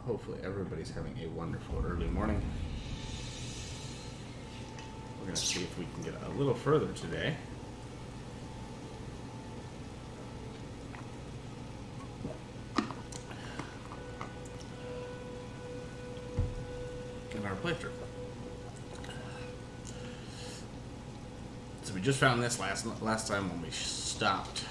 hopefully everybody's having a wonderful early morning. We're going to see if we can get a little further today. In our playthrough. So we just found this last time when we stopped.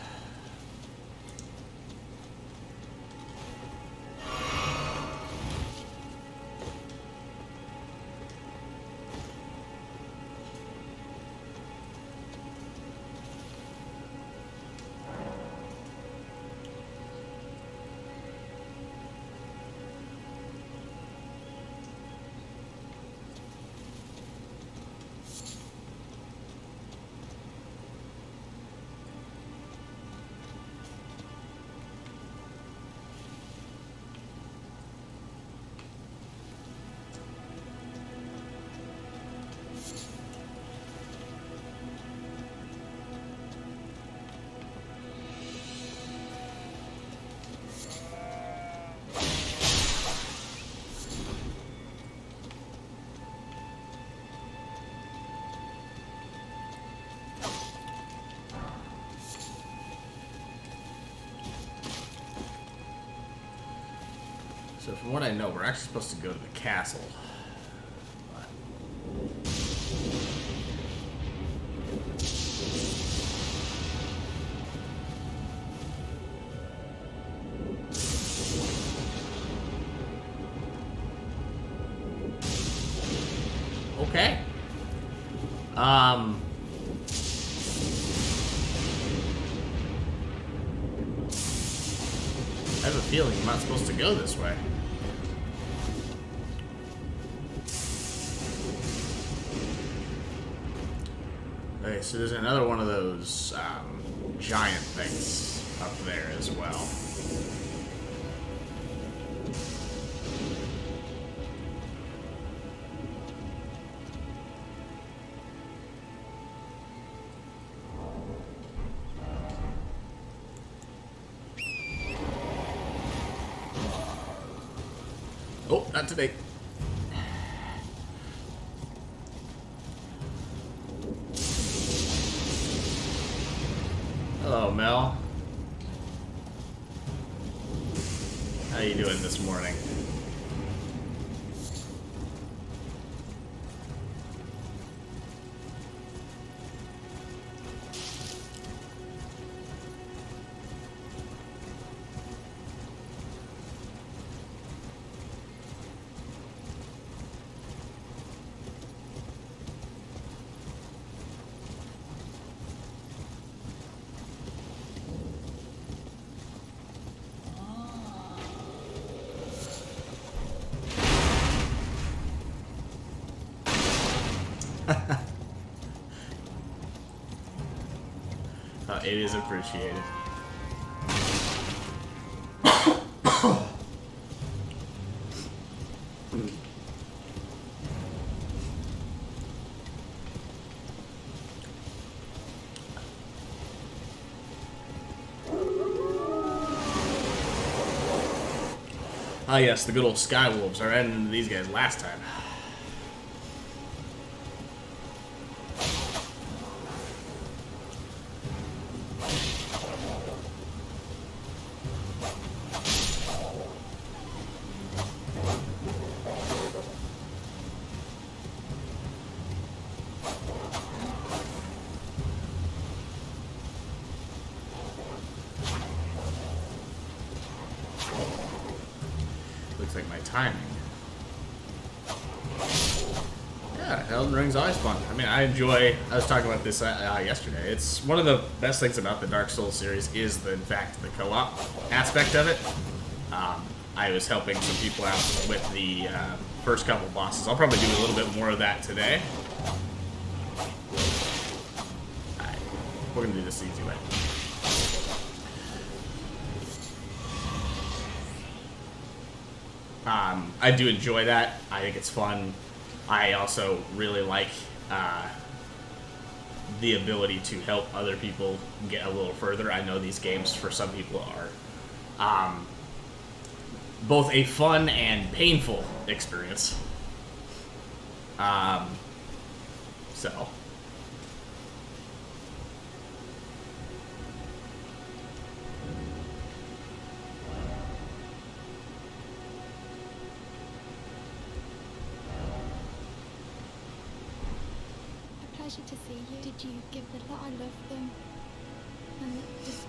So from what I know, we're actually supposed to go to the castle. Okay. I have a feeling I'm not supposed to go this way. Okay, so there's another one of those giant things up there as well. Oh, not today. Hello, Mel. How you doing this morning? It is appreciated. Ah, yes, the good old Sky Wolves. I ran into these guys last time. Looks like my timing. Yeah, Elden Ring's always fun. I mean, I was talking about this yesterday. It's one of the best things about the Dark Souls series is, in fact, the co-op aspect of it. I was helping some people out with the first couple bosses. I'll probably do a little bit more of that today. Alright, we're going to do this the easy way. I do enjoy that. I think it's fun. I also really like the ability to help other people get a little further. I know these games for some people are both a fun and painful experience. So. A pleasure to see you. Did you give the lot? I love them. And it just...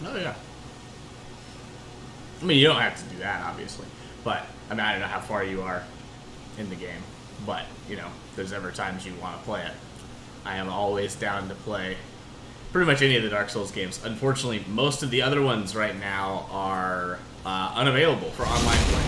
Oh, yeah. I mean, you don't have to do that, obviously. But, I mean, I don't know how far you are in the game. But, you know, if there's ever times you want to play it, I am always down to play pretty much any of the Dark Souls games. Unfortunately, most of the other ones right now are unavailable for online play.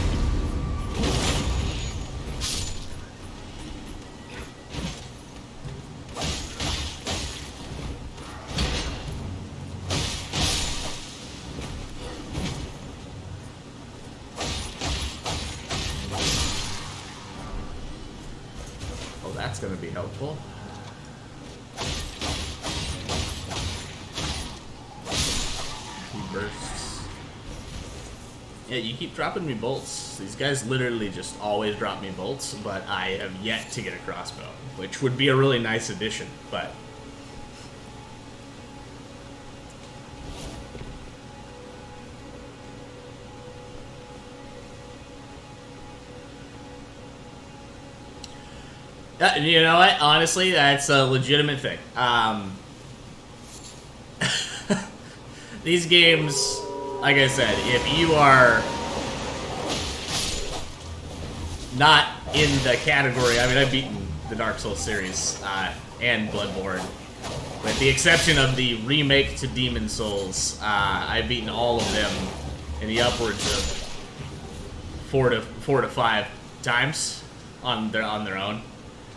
That's going to be helpful. Bursts. Yeah, you keep dropping me bolts. These guys literally just always drop me bolts, but I have yet to get a crossbow, which would be a really nice addition, but... You know what? Honestly, that's a legitimate thing. These games, like I said, if you are not in the category, I mean, I've beaten the Dark Souls series and Bloodborne. With the exception of the remake to Demon Souls, I've beaten all of them in the upwards of four to 5 times on their own.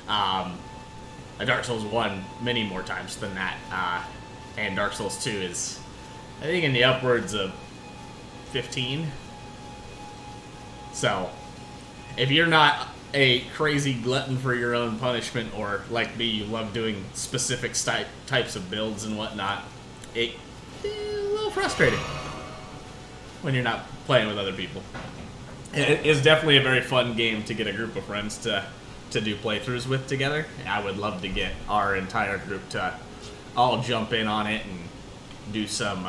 Dark Souls 1 many more times than that, and Dark Souls 2 is, I think, in the upwards of 15. So, if you're not a crazy glutton for your own punishment, or like me, you love doing specific types of builds and whatnot, it's a little frustrating when you're not playing with other people. It is definitely a very fun game to get a group of friends to do playthroughs with together. I would love to get our entire group to all jump in on it and do some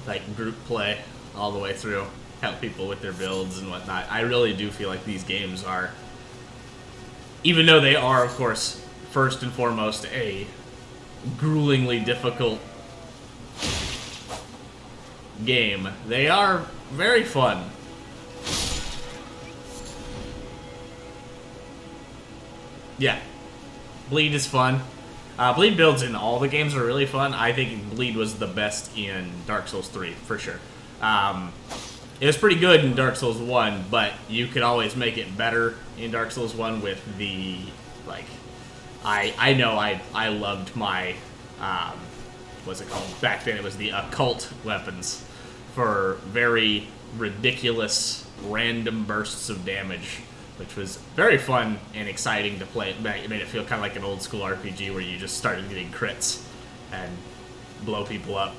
like group play all the way through, help people with their builds and whatnot. I really do feel like these games are, even though they are, of course, first and foremost a gruelingly difficult game, they are very fun. Yeah, Bleed is fun. Bleed builds in all the games are really fun. I think Bleed was the best in Dark Souls 3, for sure. It was pretty good in Dark Souls 1, but you could always make it better in Dark Souls 1 with the, like, I know I loved my, what's it called? Back then it was the occult weapons for very ridiculous random bursts of damage, which was very fun and exciting to play. It made it feel kind of like an old school RPG where you just started getting crits and blow people up.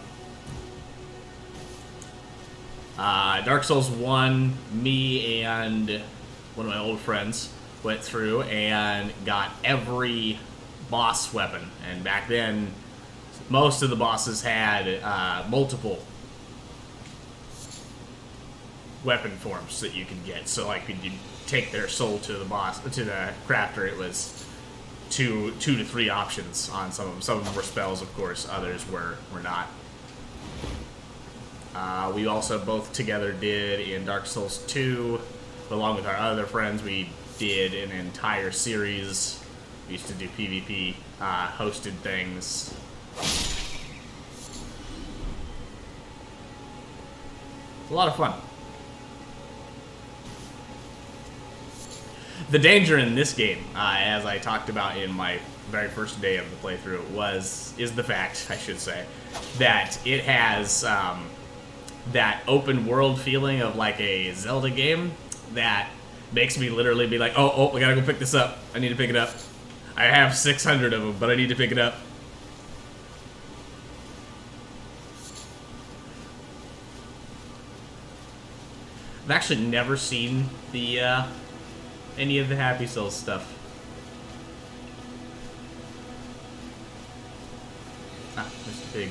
Dark Souls 1, me and one of my old friends went through and got every boss weapon. And back then, most of the bosses had multiple weapon forms that you could get. So, like, you take their soul to the boss, to the crafter, it was two to three options on some of them. Some of them were spells, of course. Others were not. We also both together did in Dark Souls 2, along with our other friends, we did an entire series We used to do PvP hosted things. A lot of fun. The danger in this game, as I talked about in my very first day of the playthrough, is the fact, I should say, that it has that open world feeling of like a Zelda game that makes me literally be like, oh, I gotta go pick this up. I need to pick it up. I have 600 of them, but I need to pick it up. I've actually never seen the any of the Happy Souls stuff. Ah, Mr. Pig.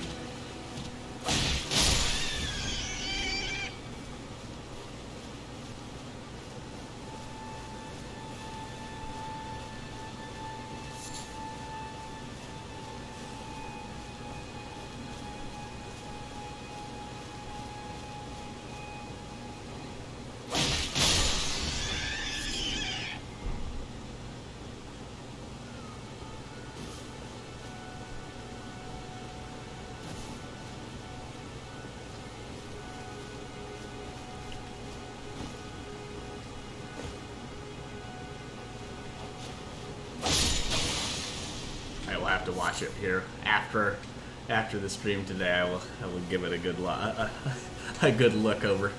Have to watch it here after the stream today. I will give it a good look over.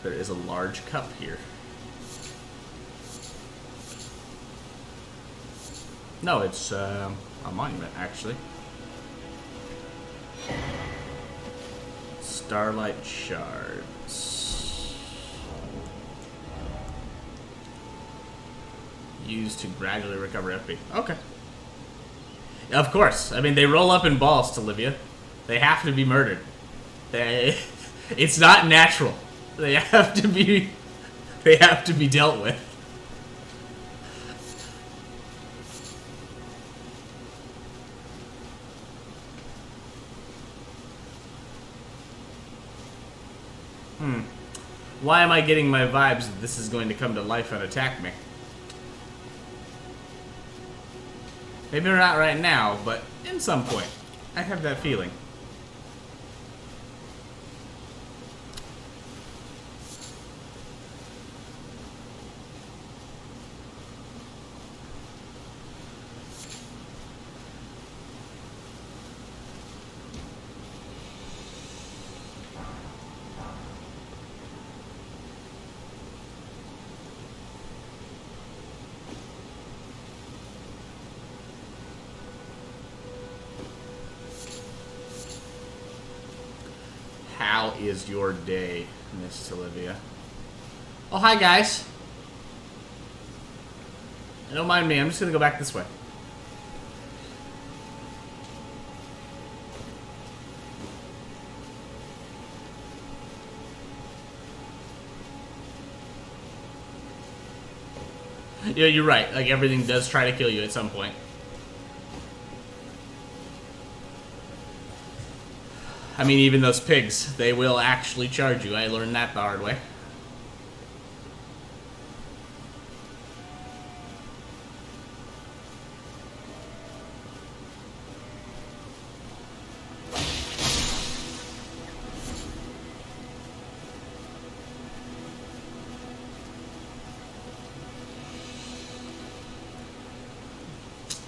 There is a large cup here. No, it's a monument actually. Starlight shards. Used to gradually recover FP. Okay. Of course. I mean, they roll up in balls to Livia. They have to be murdered. It's not natural. They have to be dealt with. Why am I getting my vibes that this is going to come to life and attack me? Maybe not right now, but in some point. I have that feeling. How is your day, Miss Olivia? Oh, hi, guys. Don't mind me. I'm just going to go back this way. Yeah, you're right. Like, everything does try to kill you at some point. I mean, even those pigs, they will actually charge you. I learned that the hard way.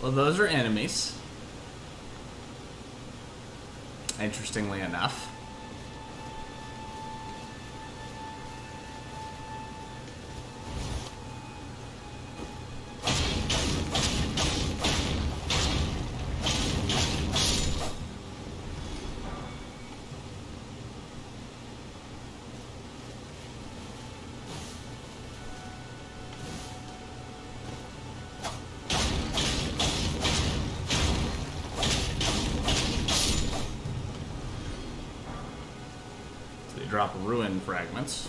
Well, those are enemies. Interestingly enough. Drop ruin fragments.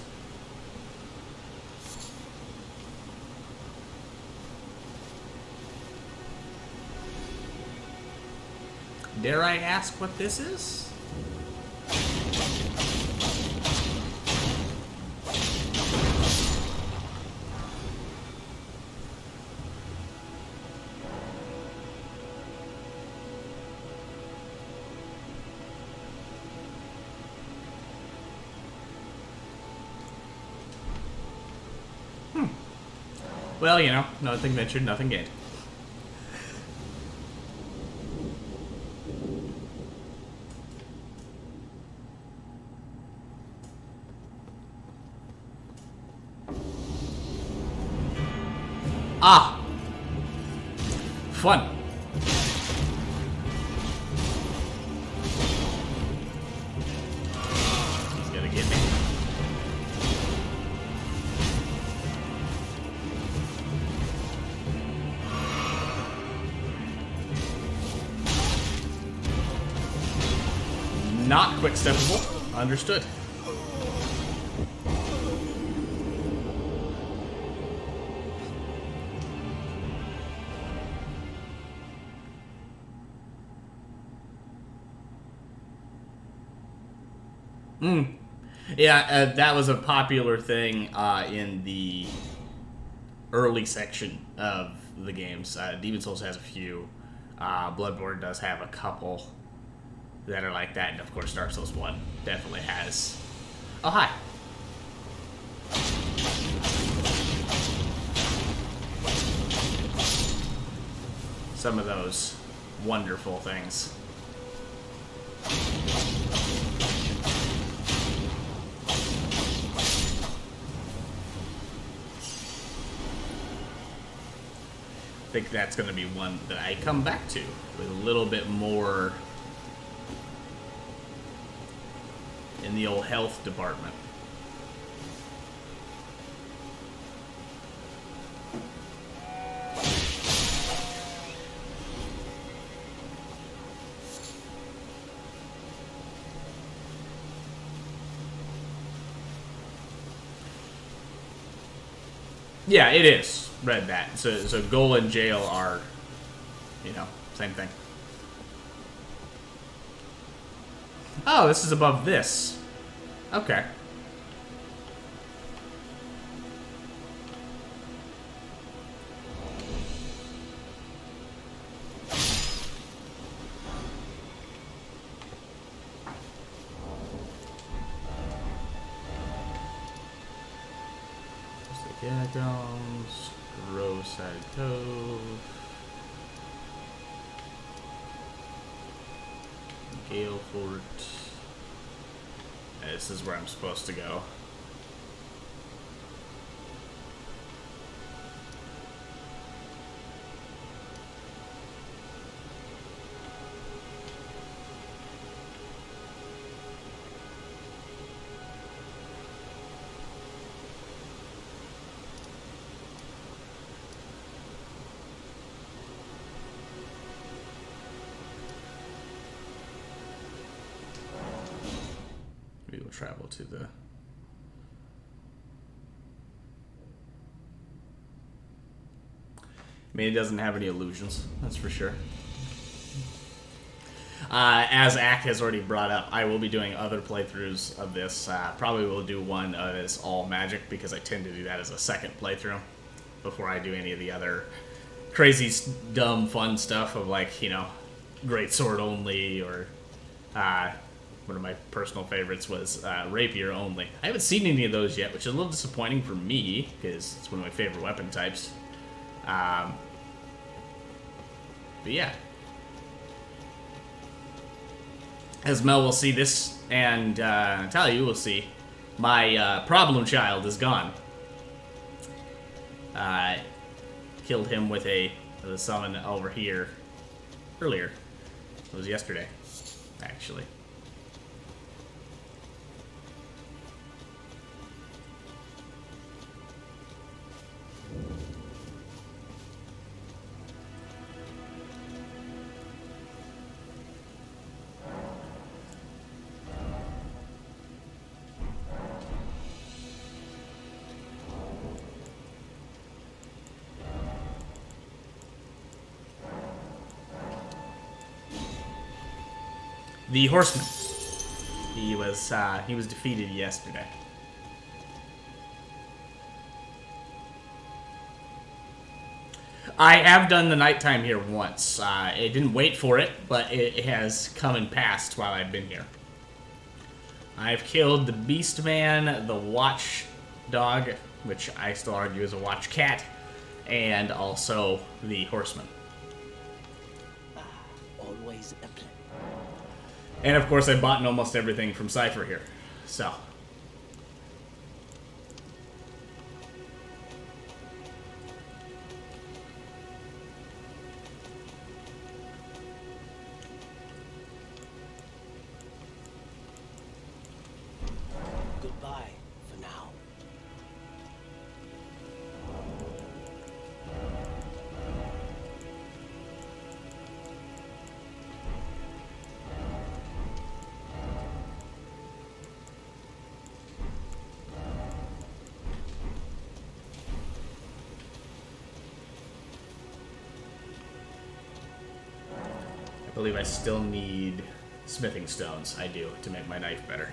Dare I ask what this is? Well, you know, nothing ventured, nothing gained. Ah! Fun. He's gonna get me. Not quick steppable. Understood. Yeah, that was a popular thing in the early section of the games. Demon's Souls has a few. Bloodborne does have a couple that are like that, and of course Dark Souls 1 definitely has. Oh, hi. Some of those wonderful things. I think that's going to be one that I come back to with a little bit more in the old health department. Yeah, it is. Read that. So goal and jail are, you know, same thing. Oh, this is above this. Okay. Catacombs, Roadside Cove, Galefort. This is where I'm supposed to go. We will travel to the... I mean, it doesn't have any illusions, that's for sure. As Ack has already brought up, I will be doing other playthroughs of this. Probably will do one as all magic, because I tend to do that as a second playthrough before I do any of the other crazy, dumb, fun stuff of, like, you know, Great Sword only, or one of my personal favorites was Rapier only. I haven't seen any of those yet, which is a little disappointing for me, because it's one of my favorite weapon types. But yeah. As Mel will see this, and Talia, you will see, my problem child is gone. Killed him with a summon over here earlier. It was yesterday, actually. The Horseman. He was defeated yesterday. I have done the nighttime here once. It didn't wait for it, but it has come and passed while I've been here. I've killed the Beast Man, the Watch Dog, which I still argue is a Watch Cat, and also the Horseman. Always a pleasure. And of course, I bought almost everything from Cypher here. So. Goodbye for now. I believe I still need smithing stones. I do, to make my knife better.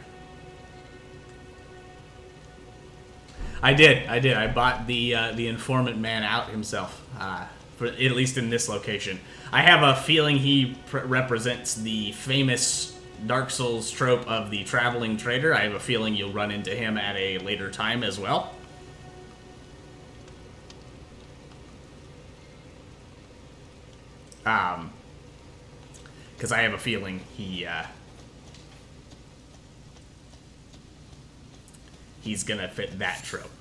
I did. I bought the informant man out himself, for at least in this location. I have a feeling he represents the famous Dark Souls trope of the traveling trader. I have a feeling you'll run into him at a later time as well. Because I have a feeling he's gonna fit that trope.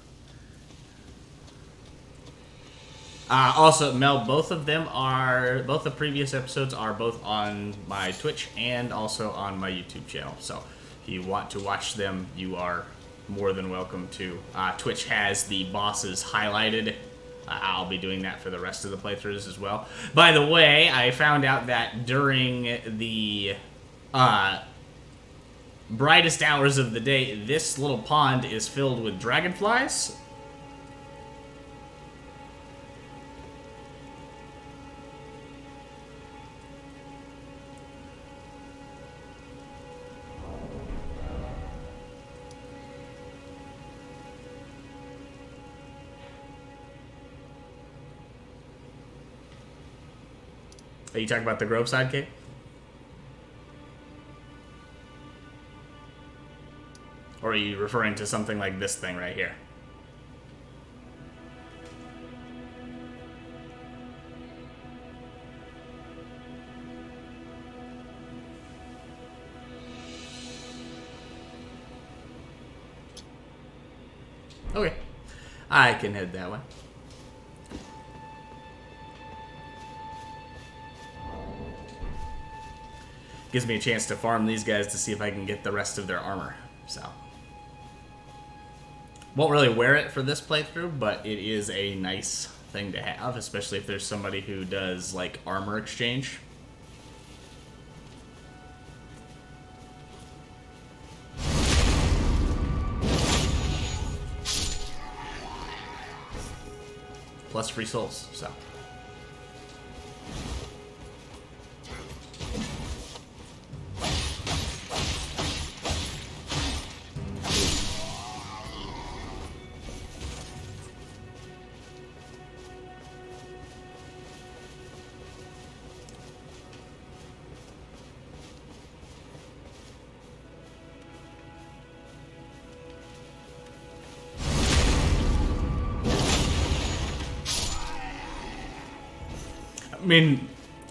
Also, Mel, both the previous episodes are both on my Twitch and also on my YouTube channel. So if you want to watch them, you are more than welcome to. Twitch has the bosses highlighted. I'll be doing that for the rest of the playthroughs as well. By the way, I found out that during the brightest hours of the day, this little pond is filled with dragonflies. Are you talking about the Groveside Cave? Or are you referring to something like this thing right here? Okay. I can head that way. Gives me a chance to farm these guys to see if I can get the rest of their armor. So. Won't really wear it for this playthrough, but it is a nice thing to have, especially if there's somebody who does, like, armor exchange. Plus free souls, so. I mean,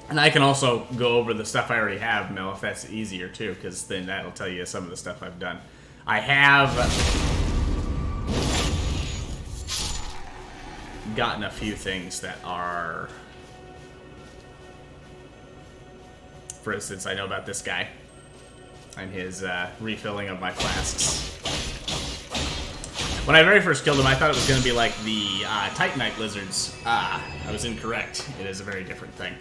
and I can also go over the stuff I already have, Mel, if that's easier too, because then that'll tell you some of the stuff I've done. I have gotten a few things that are, for instance, I know about this guy and his refilling of my flasks. When I very first killed him, I thought it was going to be like the Titanite lizards. I was incorrect. It is a very different thing.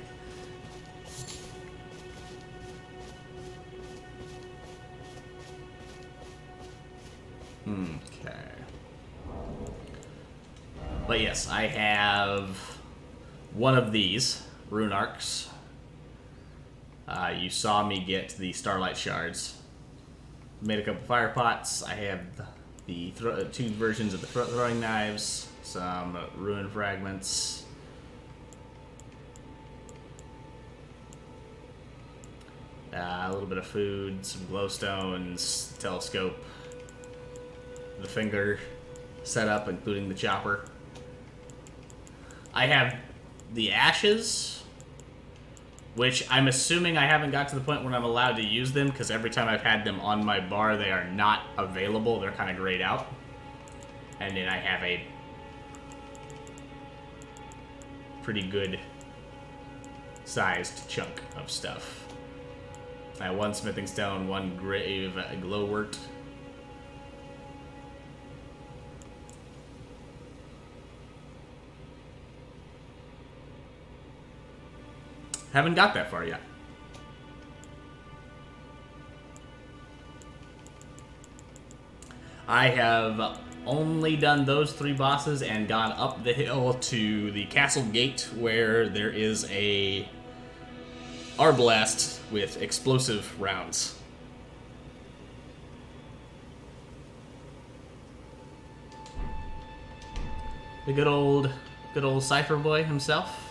Okay. But yes, I have one of these rune arcs. You saw me get the starlight shards. Made a couple fire pots. I have the two versions of the throwing knives, some rune fragments, a little bit of food, some glowstones, telescope, the finger setup, including the chopper. I have the ashes, which I'm assuming I haven't got to the point where I'm allowed to use them, because every time I've had them on my bar, they are not available. They're kind of grayed out. And then I have a pretty good sized chunk of stuff. I have one smithing stone, one grave glowwort. Haven't got that far yet. I have only done those 3 bosses and gone up the hill to the castle gate, where there is a arblast with explosive rounds. The good old Cypher boy himself.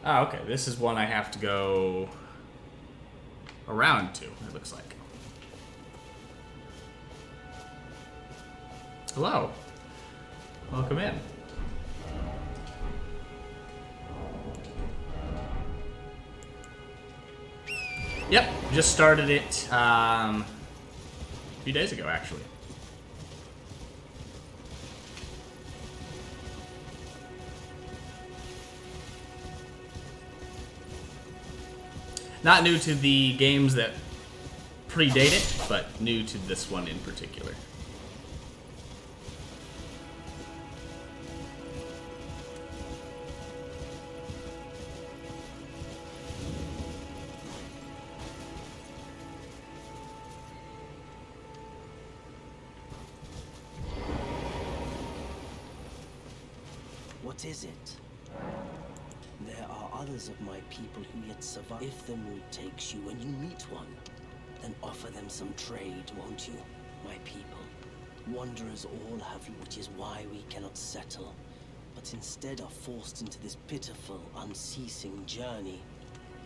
Oh, okay. This is one I have to go around to, it looks like. Hello. Welcome in. Yep, just started it a few days ago, actually. Not new to the games that predate it, but new to this one in particular. What is it? There are others of my people who yet survive. If the mood takes you when you meet one, then offer them some trade, won't you, my people? Wanderers all have, which is why we cannot settle, but instead are forced into this pitiful, unceasing journey.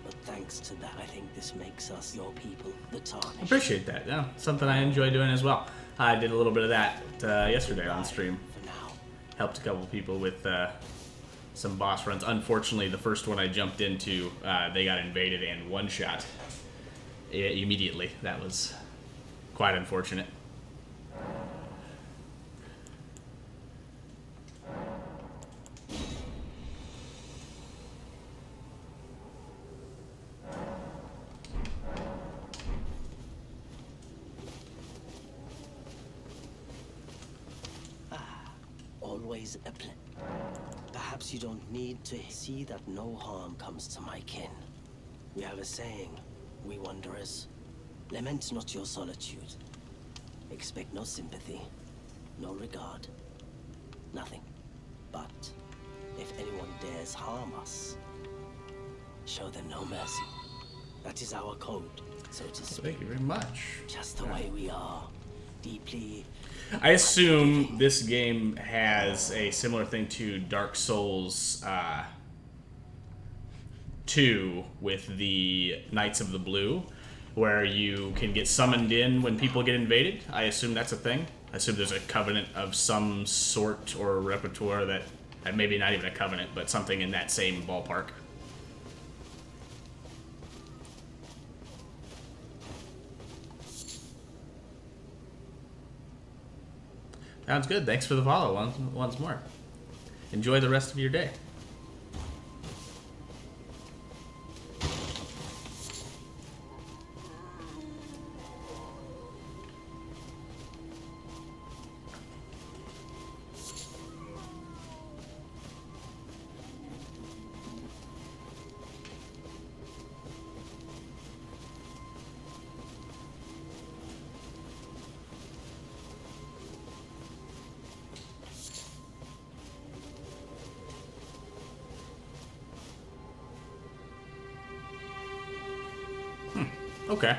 But thanks to that, I think this makes us, your people, the Tarnished. Appreciate that. Yeah, something I enjoy doing as well. I did a little bit of that yesterday on stream. For now. Helped a couple people with some boss runs. Unfortunately, the first one I jumped into, they got invaded and one-shot immediately. That was quite unfortunate. Always a plan. Perhaps you don't need to see that no harm comes to my kin. We have a saying, we wanderers. Lament not your solitude. Expect no sympathy, no regard, nothing. But if anyone dares harm us, show them no mercy. That is our code, so to speak. Thank you very much. Just the way we are. Deeply. I assume this game has a similar thing to Dark Souls 2 with the Knights of the Blue, where you can get summoned in when people get invaded. I assume that's a thing. I assume there's a covenant of some sort or a repertoire that, maybe not even a covenant, but something in that same ballpark. Sounds good. Thanks for the follow once more. Enjoy the rest of your day. Okay.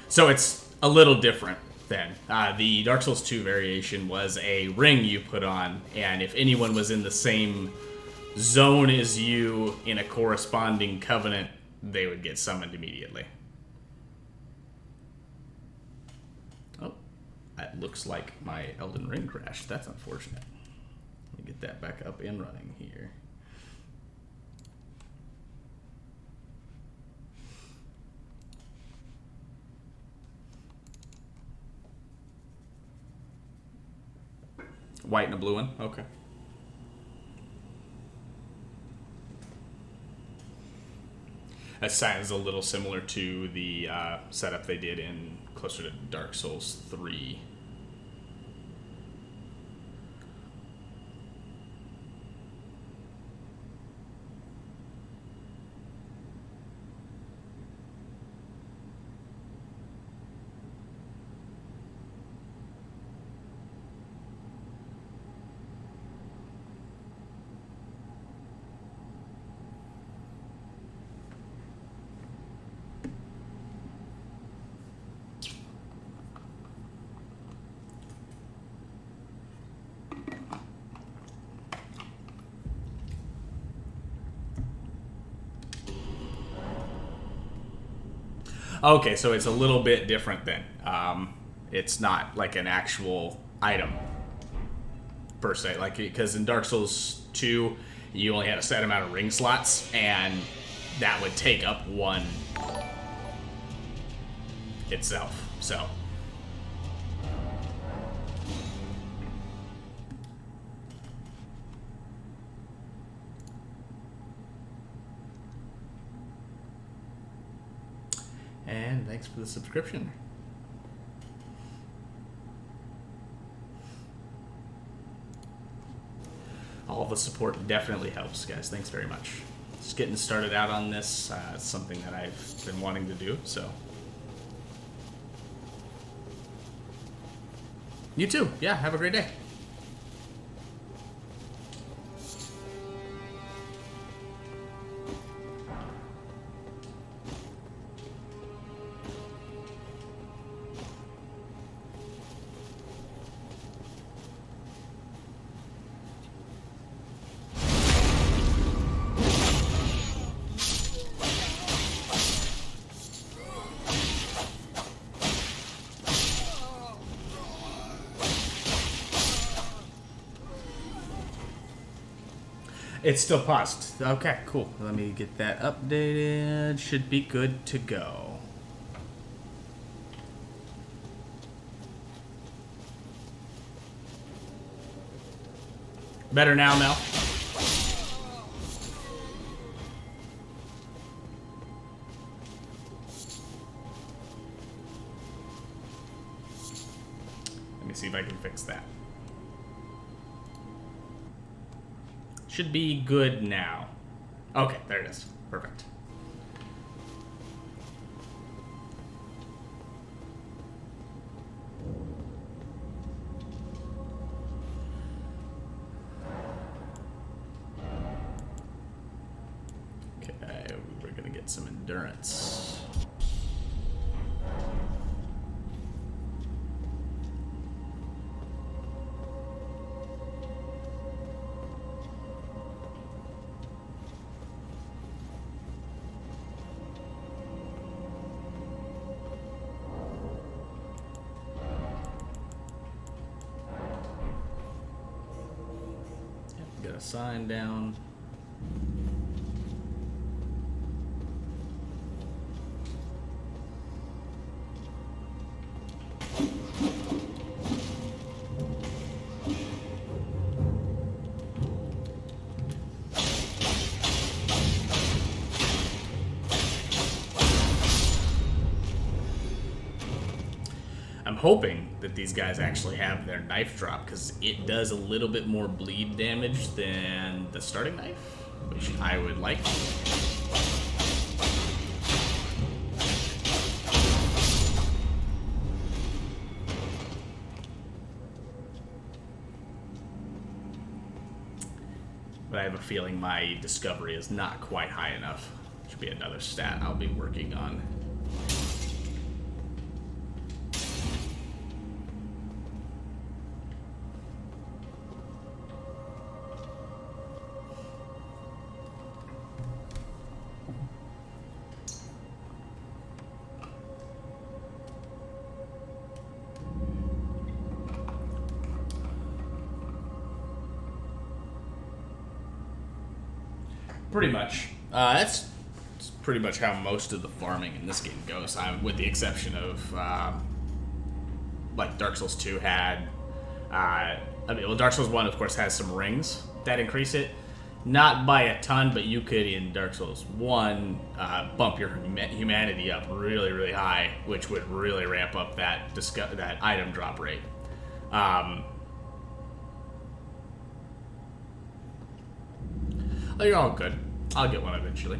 So it's a little different then. The Dark Souls 2 variation was a ring you put on, and if anyone was in the same zone as you in a corresponding covenant, they would get summoned immediately. It looks like my Elden Ring crashed. That's unfortunate. Let me get that back up and running here. White and a blue one? Okay. That sounds a little similar to the setup they did in closer to Dark Souls 3. Okay, so it's a little bit different then. It's not like an actual item per se, like because in Dark Souls 2, you only had a set amount of ring slots, and that would take up one itself. So. And thanks for the subscription. All the support definitely helps, guys. Thanks very much. Just getting started out on this. It's something that I've been wanting to do, so. You too. Yeah, have a great day. It's still paused. Okay, cool. Let me get that updated. Should be good to go. Better now, Mel? Let me see if I can fix that. Should be good now. Okay, there it is. Perfect. Okay, we're gonna get some endurance. Get a sign down. I'm hoping that these guys actually have their knife drop, because it does a little bit more bleed damage than the starting knife, which I would like. But I have a feeling my discovery is not quite high enough. Should be another stat I'll be working on. Pretty much. That's pretty much how most of the farming in this game goes, with the exception of like Dark Souls 2 had. Dark Souls 1, of course, has some rings that increase it. Not by a ton, but you could, in Dark Souls 1, bump your humanity up really, really high, which would really ramp up that item drop rate. You're all good. I'll get one eventually.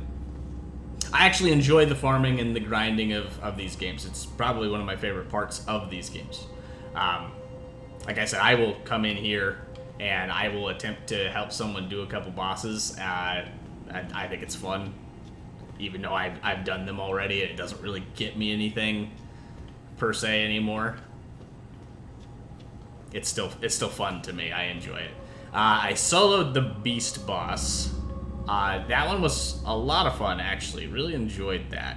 I actually enjoy the farming and the grinding of these games. It's probably one of my favorite parts of these games. Like I said, I will come in here and I will attempt to help someone do a couple bosses. I think it's fun. Even though I've done them already, it doesn't really get me anything per se anymore. It's still fun to me. I enjoy it. I soloed the Beast boss. That one was a lot of fun, actually. Really enjoyed that.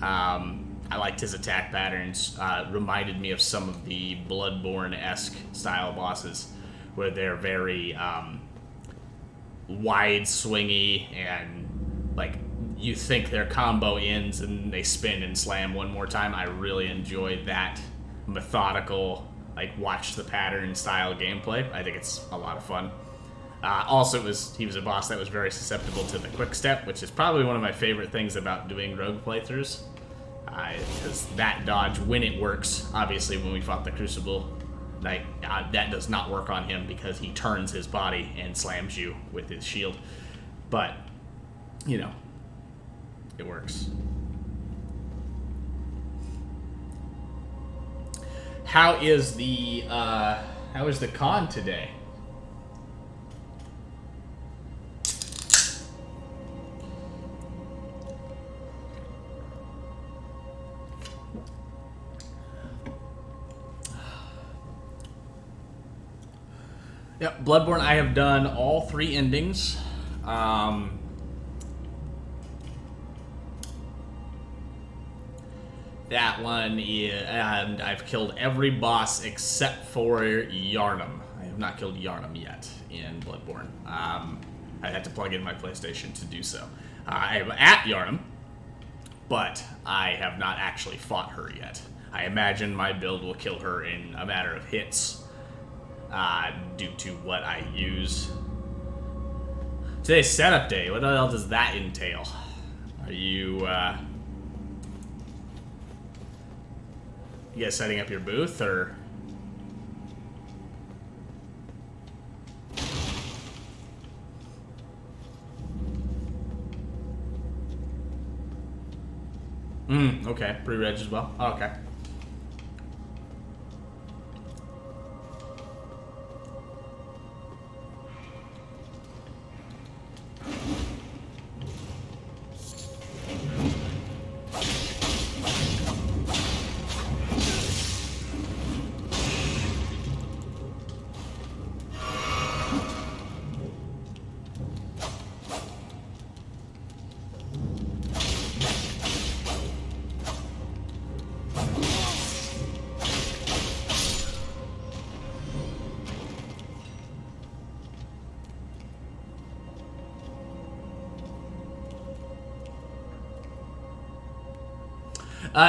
I liked his attack patterns. Reminded me of some of the Bloodborne-esque style bosses, where they're very wide, swingy, and like you think their combo ends and they spin and slam one more time. I really enjoyed that methodical, like watch the pattern style gameplay. I think it's a lot of fun. Also, he was a boss that was very susceptible to the quick step, which is probably one of my favorite things about doing rogue playthroughs. Because that dodge, when it works, obviously when we fought the Crucible Knight, that does not work on him because he turns his body and slams you with his shield. But, you know, it works. How is the con today? Yep, Bloodborne, I have done all 3 endings. That one is, and I've killed every boss except for Yharnam. I have not killed Yharnam yet in Bloodborne. I had to plug in my PlayStation to do so. I am at Yharnam, but I have not actually fought her yet. I imagine my build will kill her in a matter of hits. Due to what I use. Today's setup day. What the hell does that entail? Are you guys setting up your booth, or? Okay. Pre-reg as well. Oh, okay.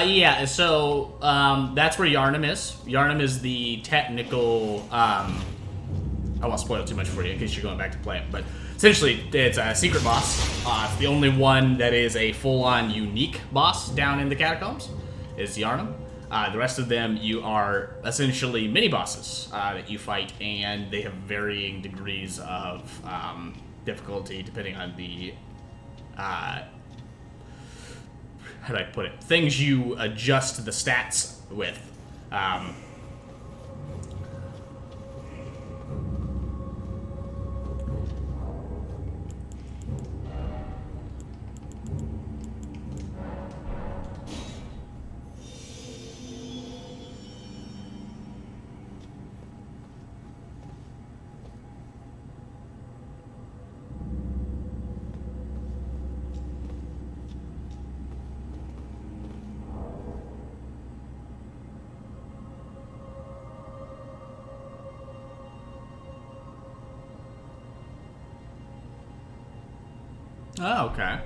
Yeah, so that's where Yharnam is. Yharnam is the technical... I won't spoil too much for you in case you're going back to play it, but essentially it's a secret boss. It's the only one that is a full-on unique boss down in the catacombs, is Yharnam. The rest of them, you are essentially mini-bosses that you fight, and they have varying degrees of difficulty depending on the... how do I put it? Things you adjust the stats with. Oh, okay.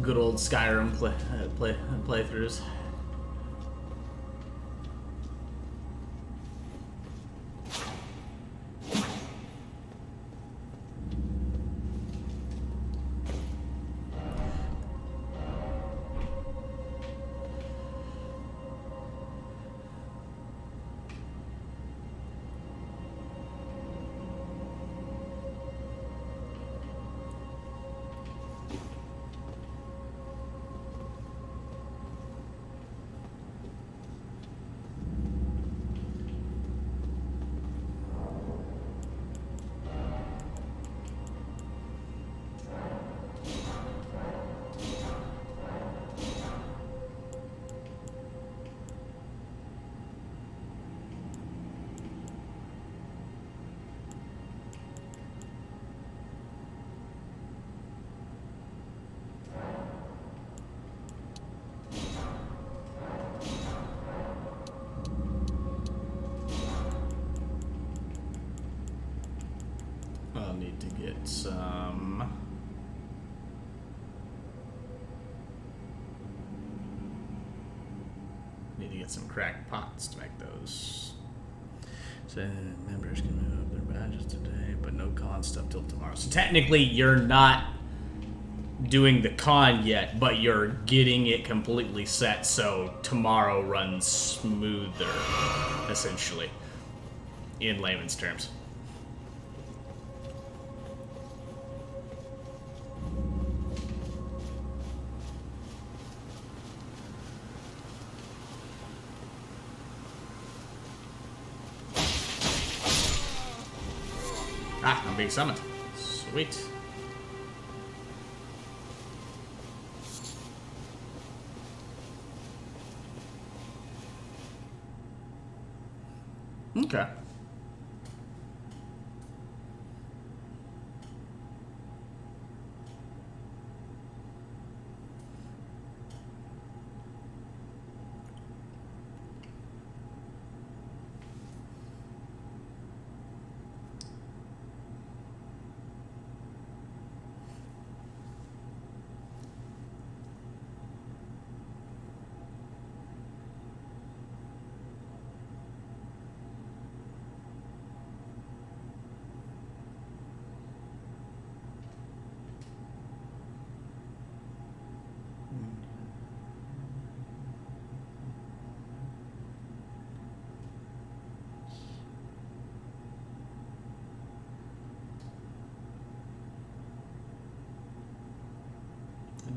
Good old Skyrim playthroughs. I'll need to get some. Need to get some cracked pots to make those. So members can move up their badges today, but no con stuff till tomorrow. So technically, you're not doing the con yet, but you're getting it completely set so tomorrow runs smoother, essentially, in layman's terms. Ah, I'm being summoned. Sweet. Okay.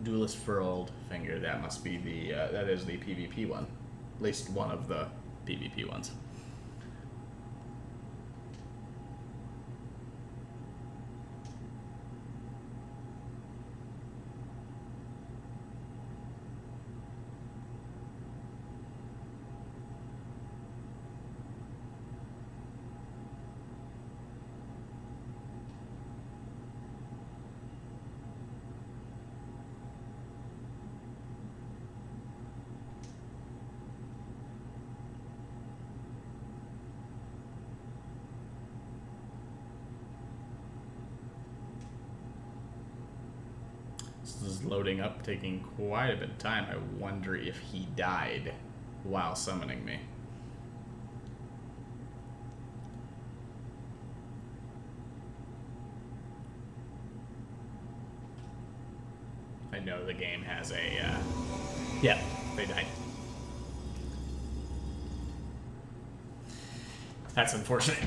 Duelist Furled Finger. That must be the. That is the PvP one. At least one of the PvP ones. This is loading up, taking quite a bit of time. I wonder if he died while summoning me. I know the game has a, yeah, they died. That's unfortunate.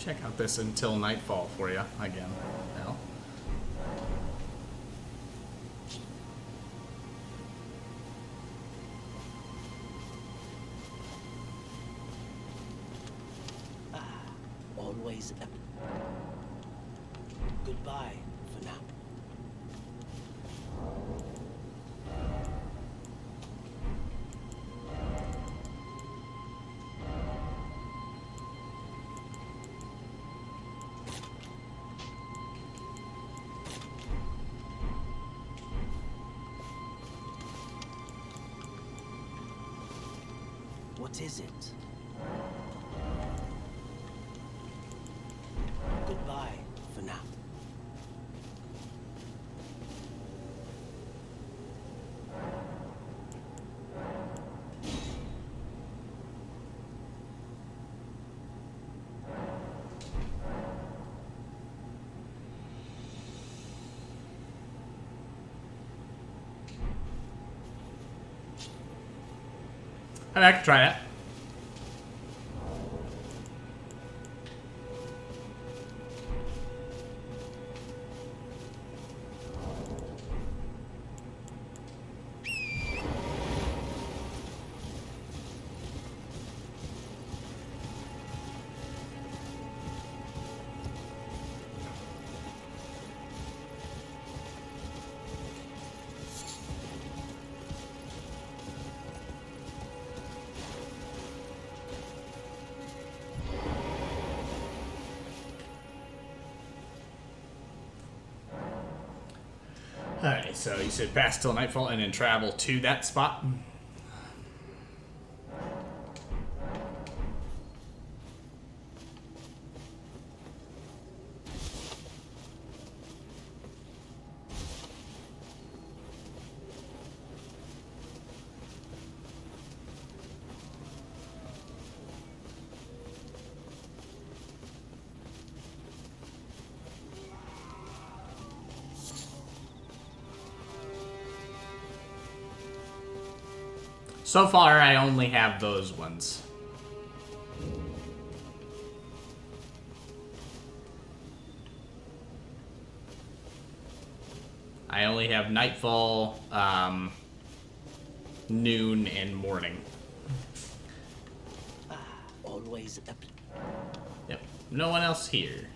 check out this Until Nightfall for you again. Well. Always a... Goodbye for now. What is it? Goodbye for now. I could try that. Alright, so you said pass till nightfall and then travel to that spot? So far, I only have those ones. I only have nightfall, noon, and morning. Always a... Yep. No one else here.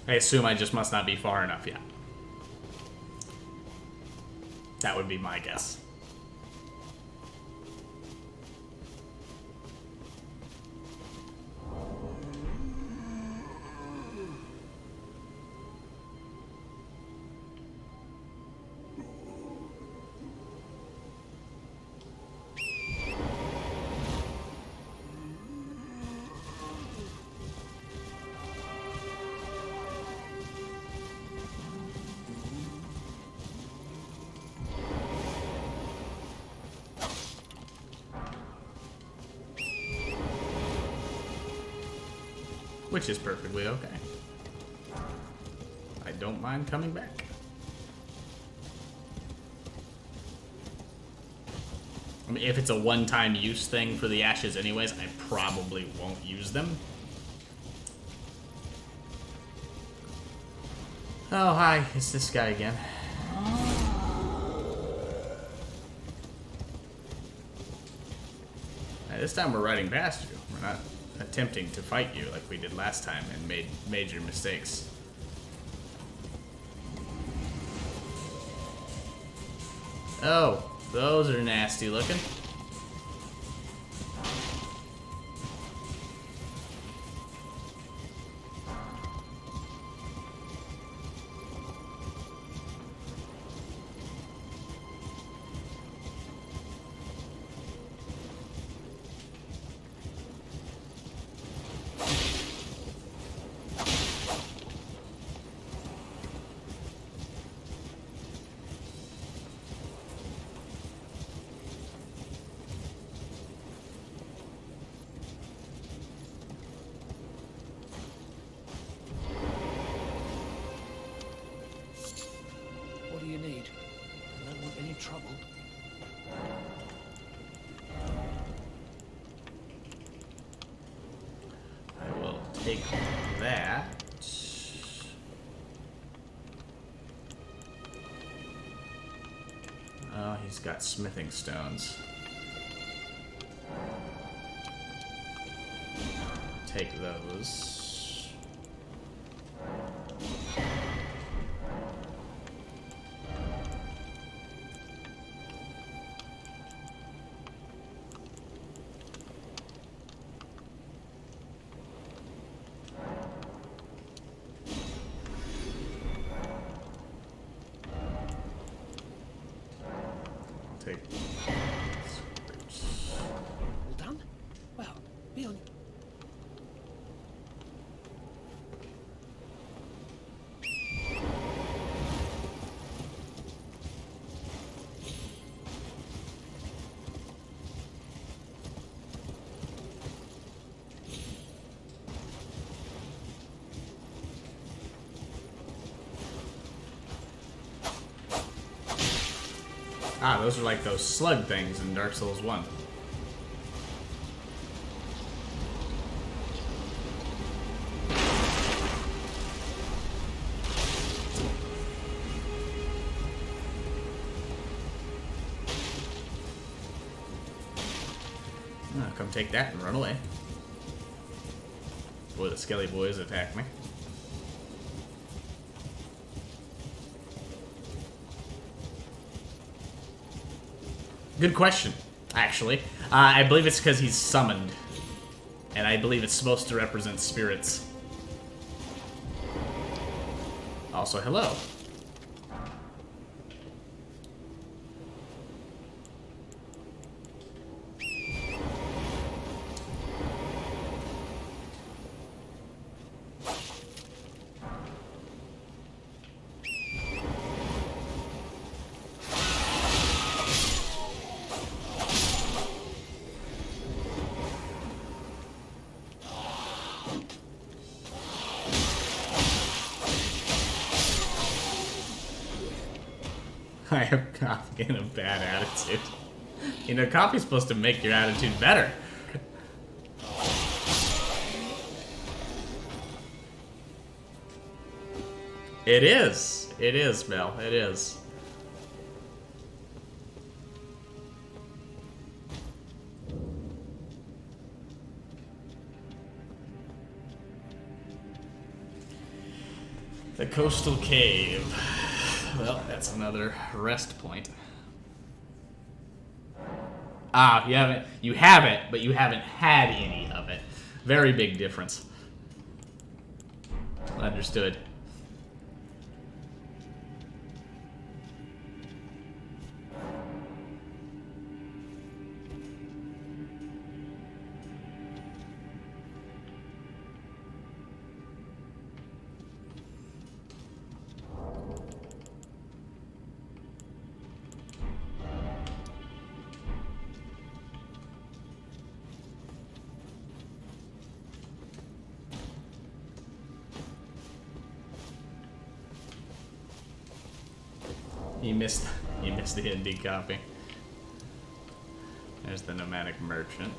I assume I just must not be far enough yet. That would be my guess. Which is perfectly okay. I don't mind coming back. I mean, if it's a one-time use thing for the ashes anyways, I probably won't use them. Oh, hi. It's this guy again. This time we're riding past you. We're not attempting to fight you like we did last time and made major mistakes. Oh, those are nasty looking. take that. Oh, he's got smithing stones. Take those. Take All done? Well, be on. Ah, those are like those slug things in Dark Souls 1. Ah, come take that and run away. Boy, the skelly boys attack me. Good question, actually. I believe it's because he's summoned. And I believe it's supposed to represent spirits. Also, hello. I have coffee and a bad attitude. You know, coffee's supposed to make your attitude better. It is. It is, Mel. It is. The Coastal Cave. Well, that's another rest point. Ah, you have it, but you haven't had any of it. Very big difference. Understood. You missed the indie copy. There's the nomadic merchant.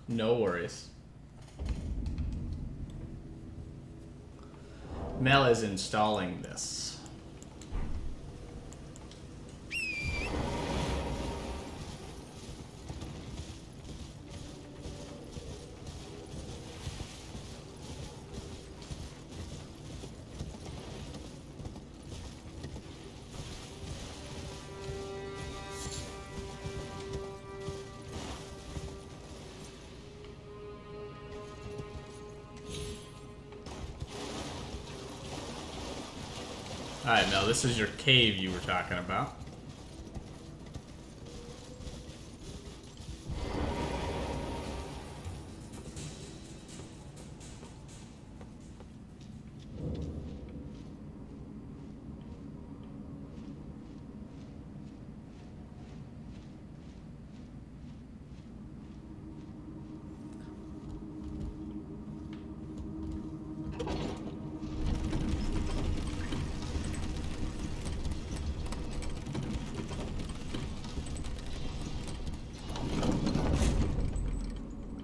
No worries. Mel is installing this. Alright, Mel, this is your cave you were talking about.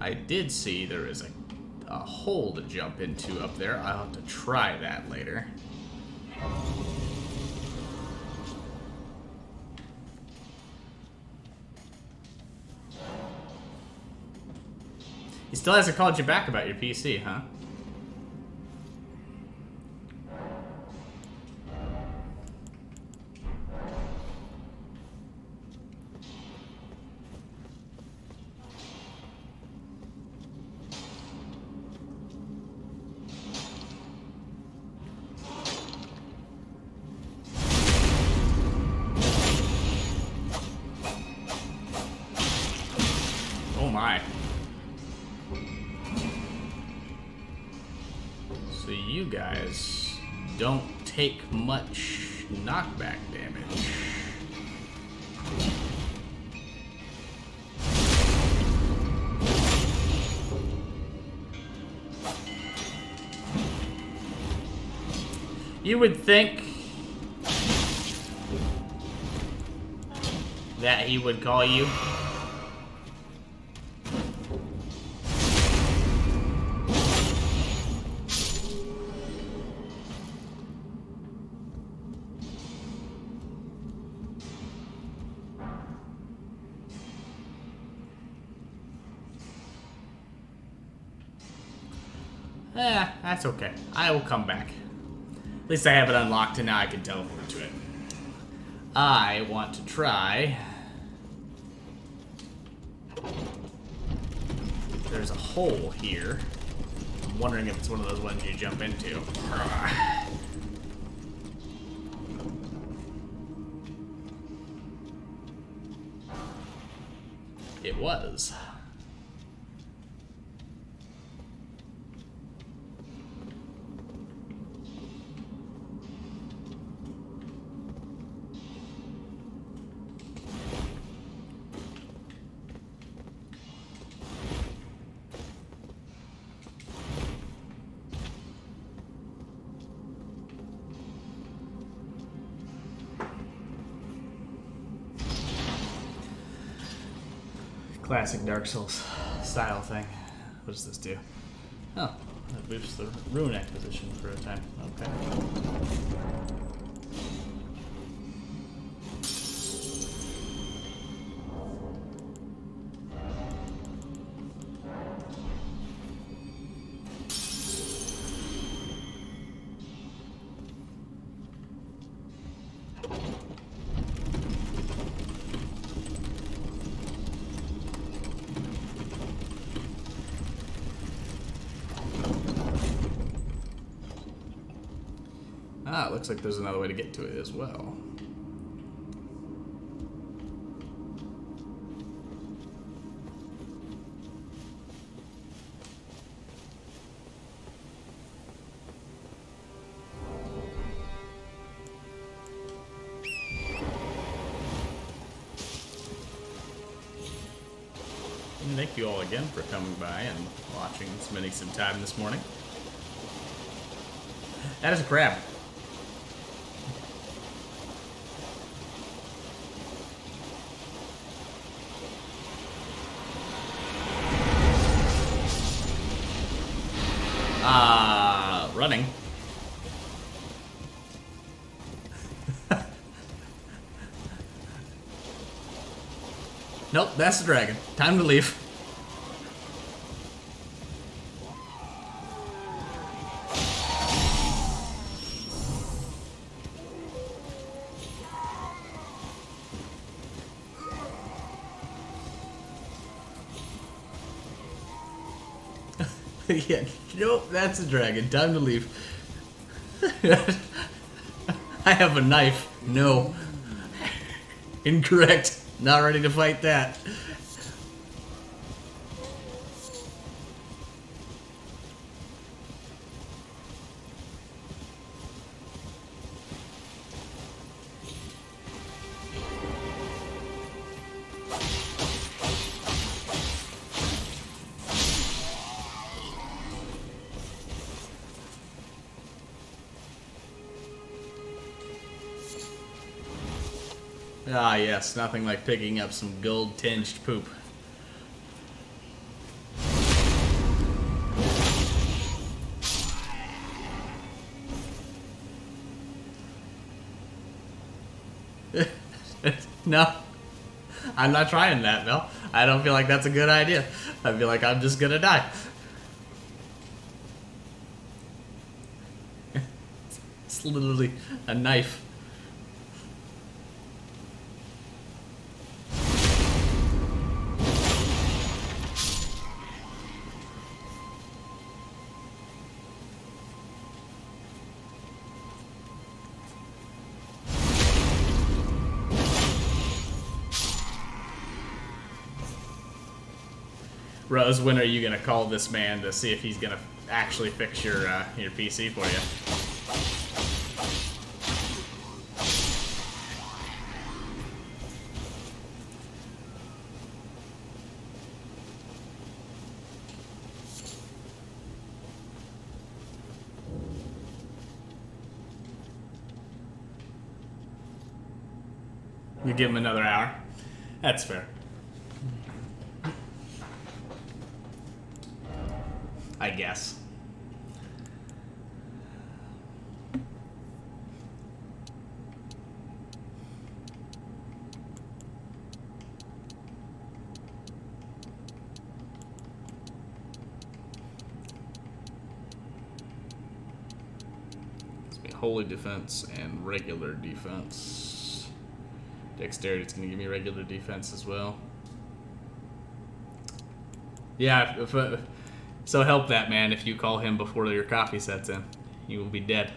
I did see there is a hole to jump into up there. I'll have to try that later. He still hasn't called you back about your PC, huh? Oh my. So you guys don't take much knockback damage. You would think that he would call you. That's okay. I will come back. At least I have it unlocked and now I can teleport to it. I want to try. There's a hole here. I'm wondering if it's one of those ones you jump into. It was. Classic Dark Souls style thing. What does this do? Oh, that boosts the rune acquisition for a time. Okay. Ah, it looks like there's another way to get to it as well. And thank you all again for coming by and watching, spending some time this morning. That is a crab. Running. Nope, that's the dragon. Time to leave. Yeah, nope, that's a dragon. Time to leave. I have a knife. No. Incorrect. Not ready to fight that. Ah, yes, nothing like picking up some gold-tinged poop. No, I'm not trying that, Mel. I don't feel like that's a good idea. I feel like I'm just gonna die. It's literally a knife. Rose, when are you gonna call this man to see if he's gonna actually fix your PC for you? You give him another hour. That's fair. I guess. It's be holy defense and regular defense. Dexterity is going to give me regular defense as well. Yeah, so help that man if you call him before your coffee sets in. You will be dead.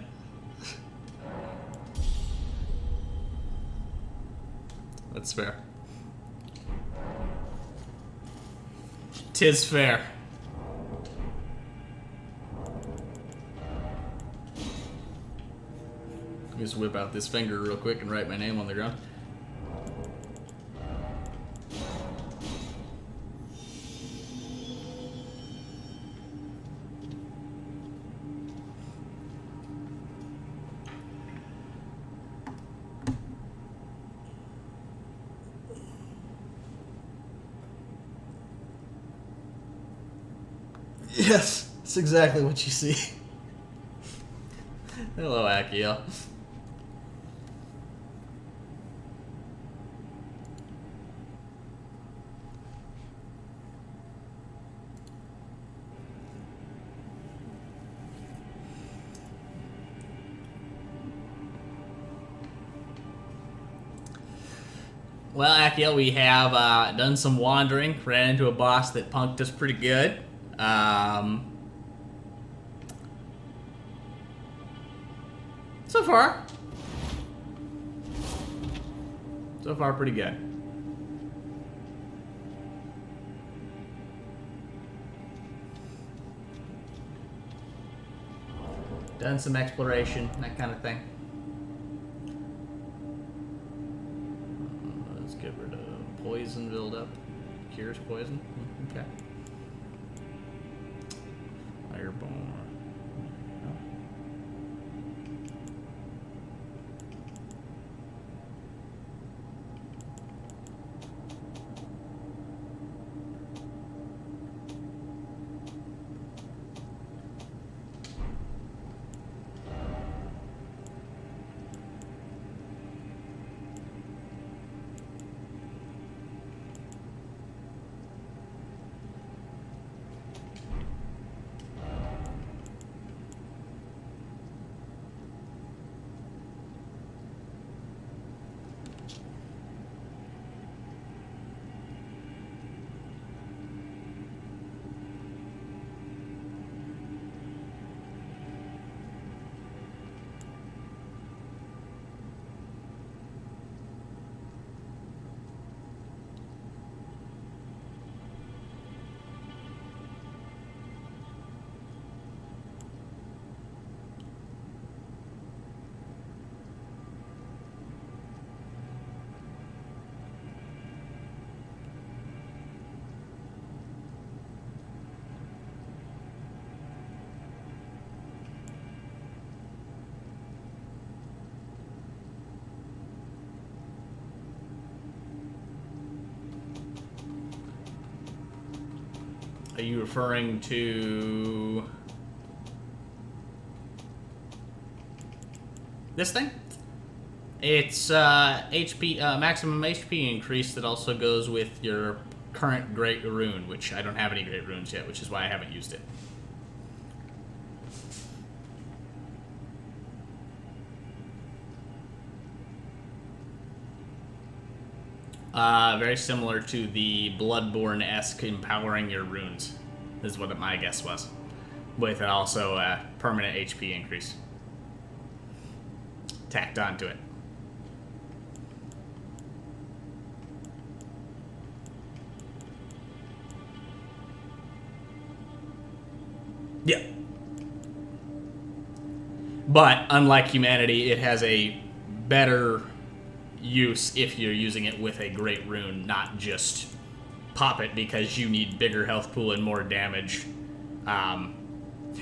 That's fair. 'Tis fair. Just whip out this finger real quick and write my name on the ground. Yes, that's exactly what you see. Hello, Akiel. Well, Akiel, we have done some wandering, ran into a boss that punked us pretty good. So far pretty good. Done some exploration, that kind of thing. Let's get rid of poison buildup. Cures poison. Okay. Fireborn. Are you referring to this thing? It's HP maximum HP increase that also goes with your current Great Rune, which I don't have any Great Runes yet, which is why I haven't used it. Very similar to the Bloodborne-esque empowering your runes, is what my guess was. With also a permanent HP increase tacked onto it. Yeah. But unlike humanity, it has a better use if you're using it with a Great Rune, not just pop it because you need bigger health pool and more damage.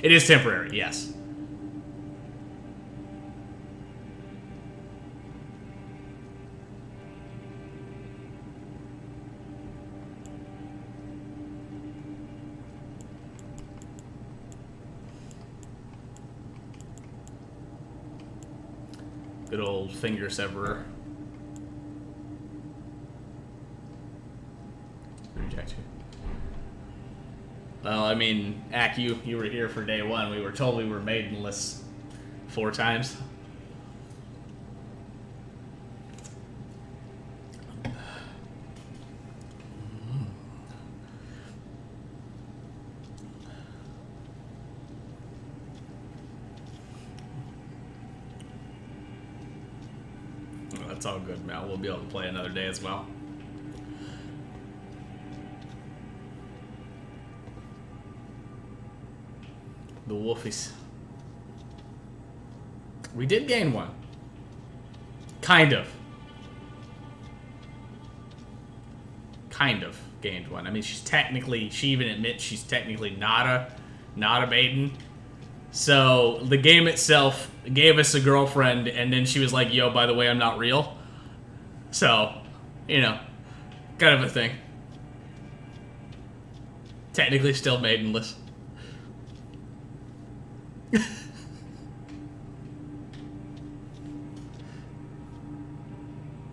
It is temporary, yes. Good old finger severer. Reject. Well, I mean, Ak, you were here for day one. We were told we were maidenless 4 times. Well, that's all good, Mal. We'll be able to play another day as well. The wolfies. We did gain one. Kind of. Kind of gained one. I mean, she's technically, she even admits she's technically not a maiden. So the game itself gave us a girlfriend, and then she was like, yo, by the way, I'm not real. So, you know, kind of a thing. Technically still maidenless.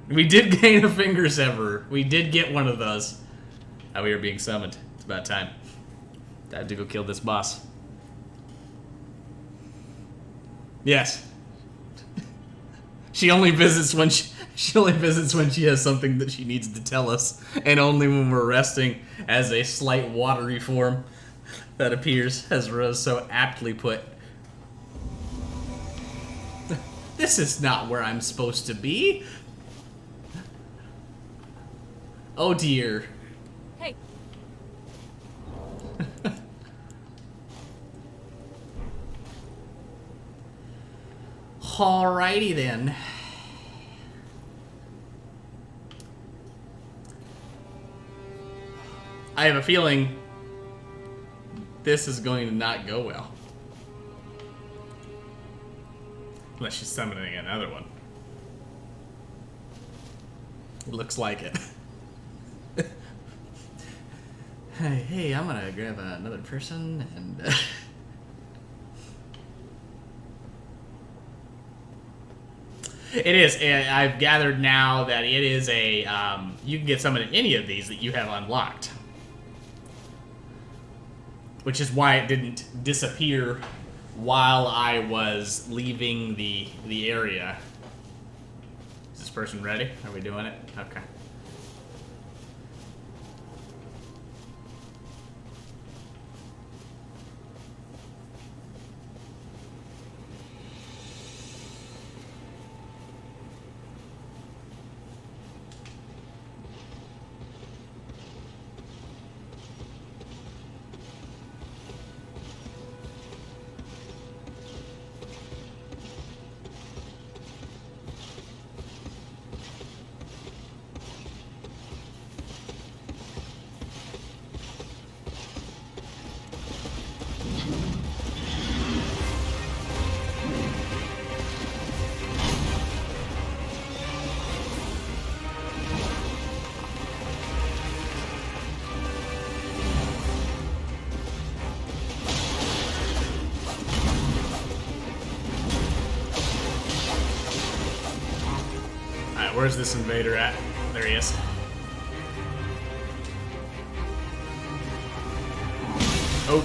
We did gain a finger severer. We did get one of those. Now we are being summoned. It's about time. Time to go kill this boss. Yes. She only visits when she has something that she needs to tell us, and only when we're resting, as a slight watery form that appears, as Rose so aptly put. This is not where I'm supposed to be. Oh dear. Hey. Alrighty then. I have a feeling this is going to not go well. Unless she's summoning another one. It looks like it. Hey, I'm gonna grab another person and... It is, and I've gathered now that it is a, you can get summoned in any of these that you have unlocked. Which is why it didn't disappear while I was leaving the area. Is this person ready? Are we doing it? Okay. Alright, where's this invader at? There he is. Oh.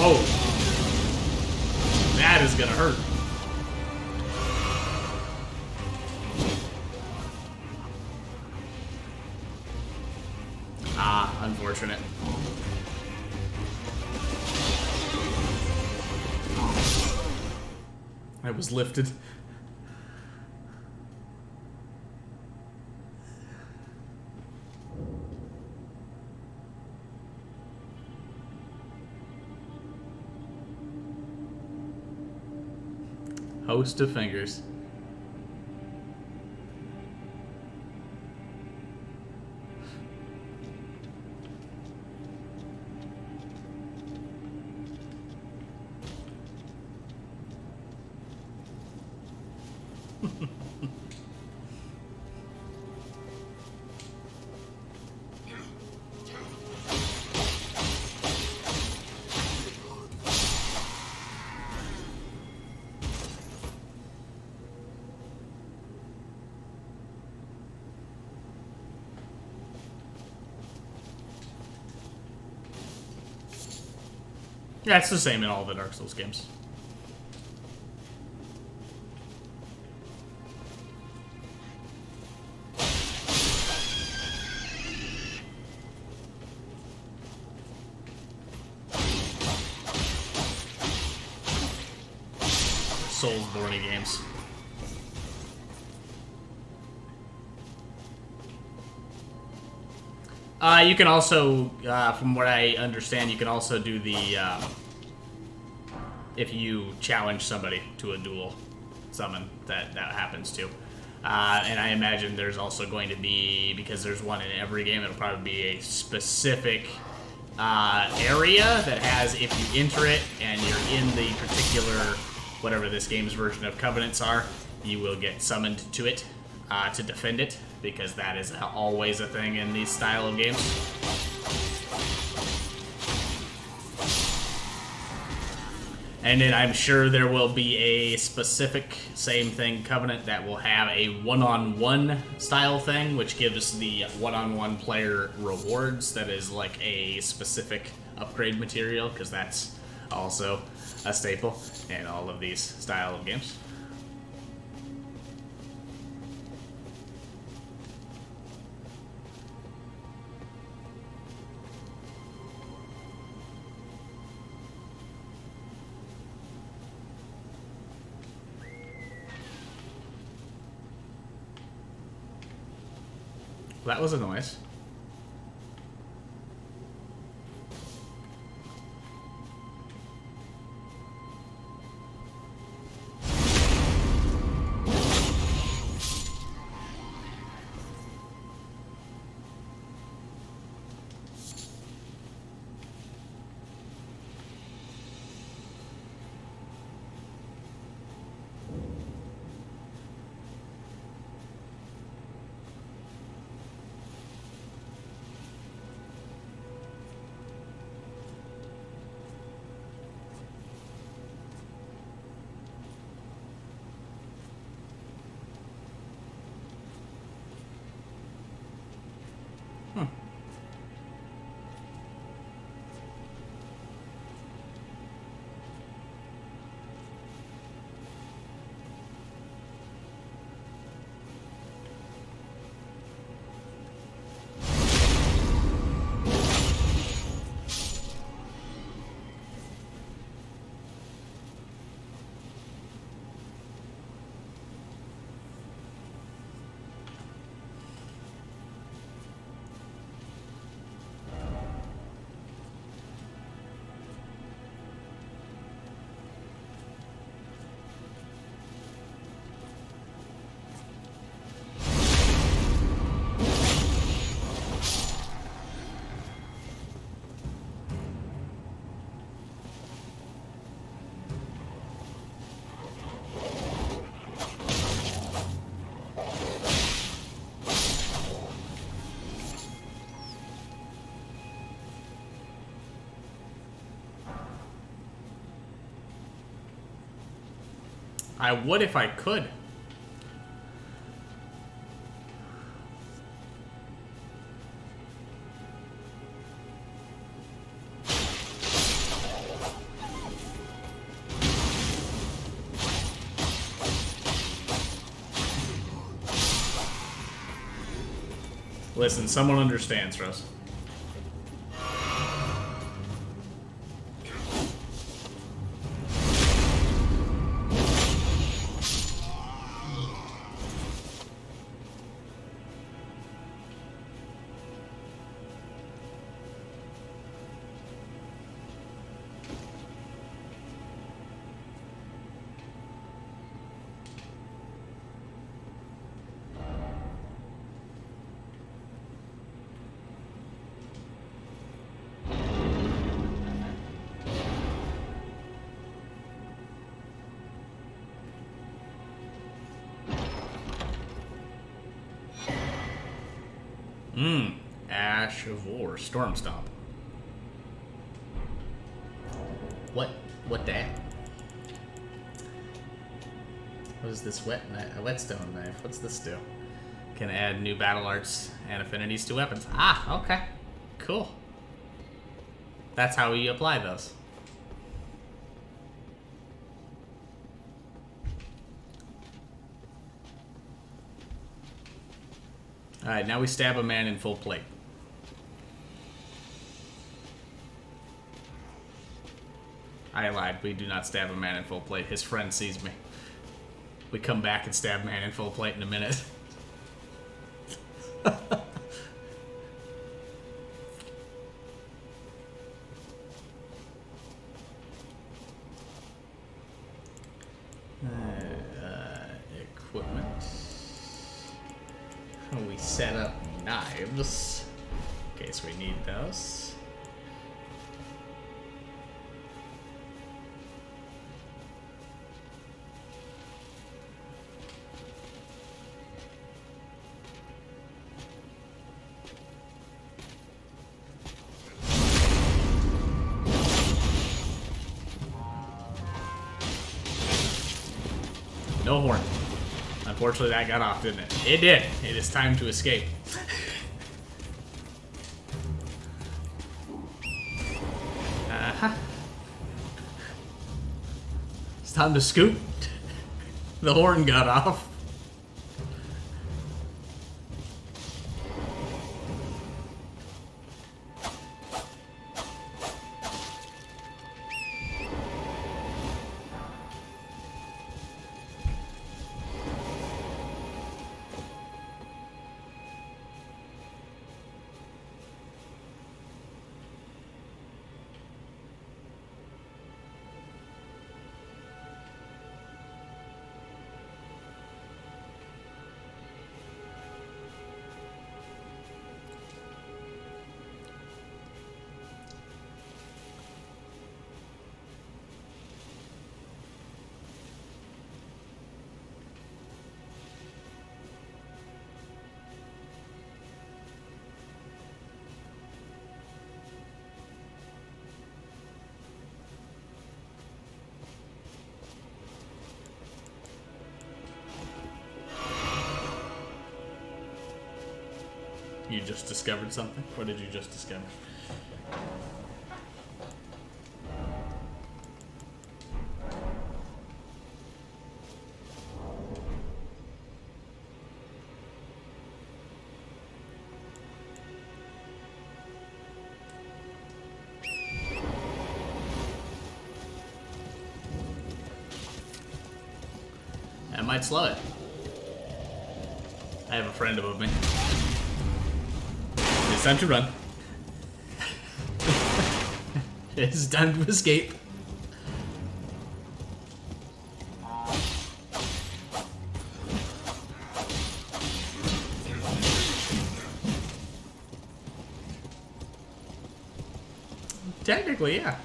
Oh. That is gonna hurt. Ah, unfortunate. I was lifted. Host of fingers. Yeah, it's the same in all the Dark Souls games. Soulsborne games. You can also, from what I understand, you can also do the, if you challenge somebody to a duel summon, that happens too. And I imagine there's also going to be, because there's one in every game, it'll probably be a specific area that has, if you enter it and you're in the particular, whatever this game's version of Covenants are, you will get summoned to it to defend it, because that is always a thing in these style of games. And then I'm sure there will be a specific same thing Covenant that will have a one-on-one style thing, which gives the one-on-one player rewards. That is like a specific upgrade material, because that's also a staple in all of these style of games. That was a noise. I would if I could. Listen, someone understands, Rose. Ash of War, Storm Stomp. What that? What is this whetstone knife? What's this do? Can add new battle arts and affinities to weapons. Ah, okay. Cool. That's how you apply those. Alright, now we stab a man in full plate. I lied. We do not stab a man in full plate. His friend sees me. We come back and stab man in full plate in a minute. Equipment. We set up knives in case we need those. No horn. Unfortunately, that got off, didn't it? It did. It is time to escape. It's time to scoot. The horn got off. You just discovered something? What did you just discover? That might slow it. I have a friend above me. It's time to run. It's time to escape. Technically, yeah.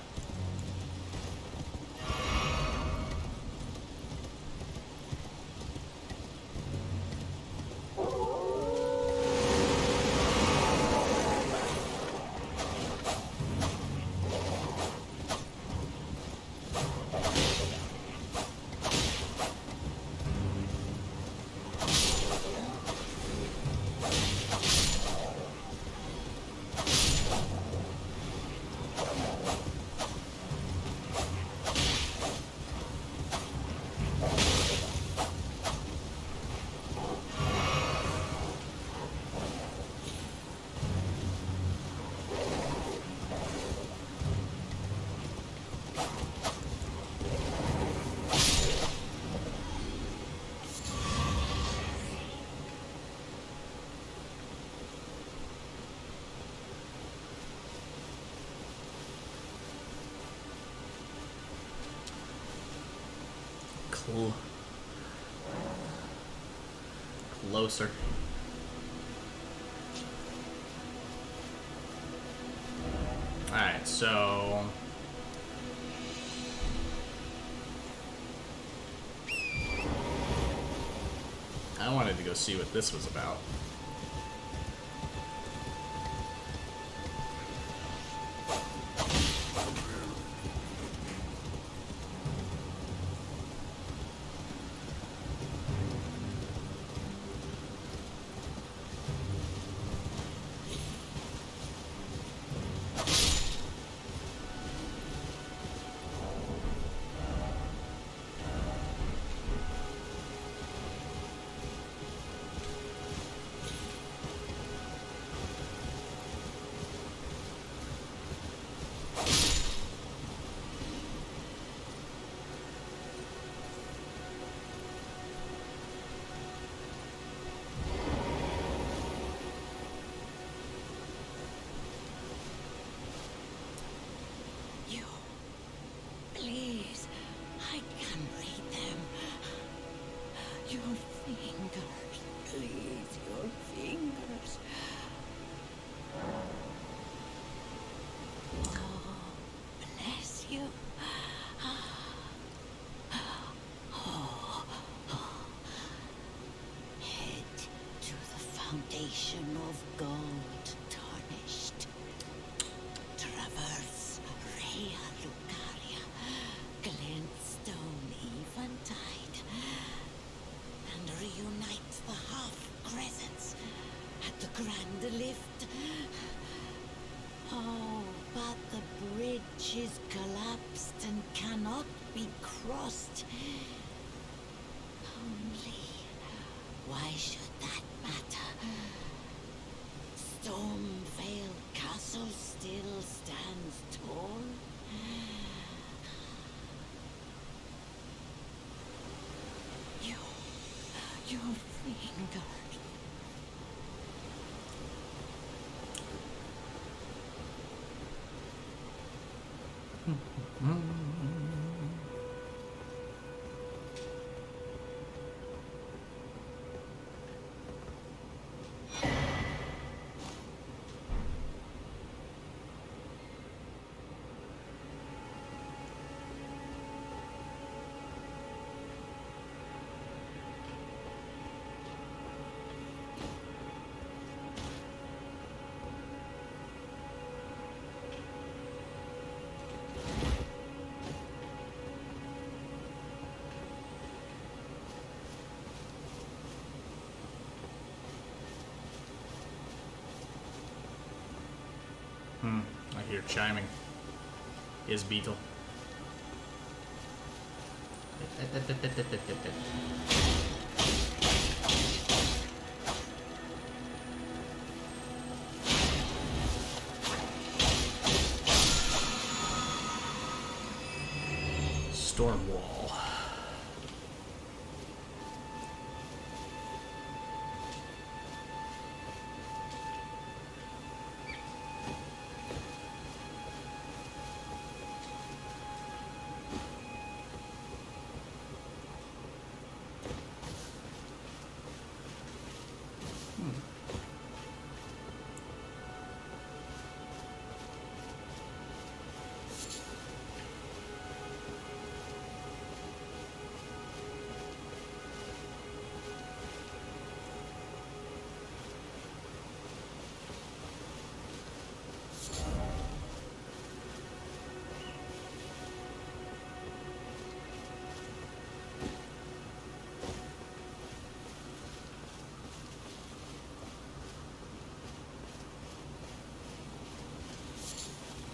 Closer. Alright, so... I wanted to go see what this was about. Please, I can read them. Your fingers, please, your fingers. Oh, bless you. Head to the foundation of gold tarnished. Traverse Rhea Lucaria, glintstone eventide, and reunite the half-crescents at the grand lift. Oh, but the bridge is collapsed and cannot be crossed. Only, why should that matter? Stormvale Castle still stands tall. Your fingers. I hear chiming. Is Beetle. Storm wall.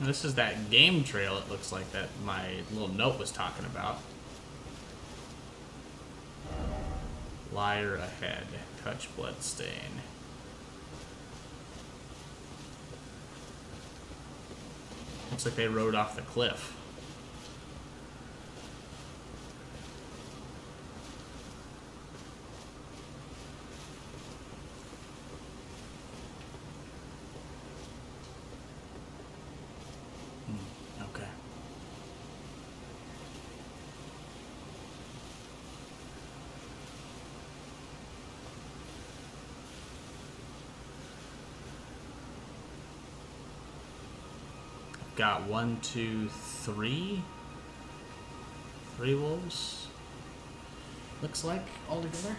This is that game trail, it looks like, that my little note was talking about. Liar ahead. Touch bloodstain. Looks like they rode off the cliff. Okay. got 1, 2, 3. 3 wolves. Looks like altogether.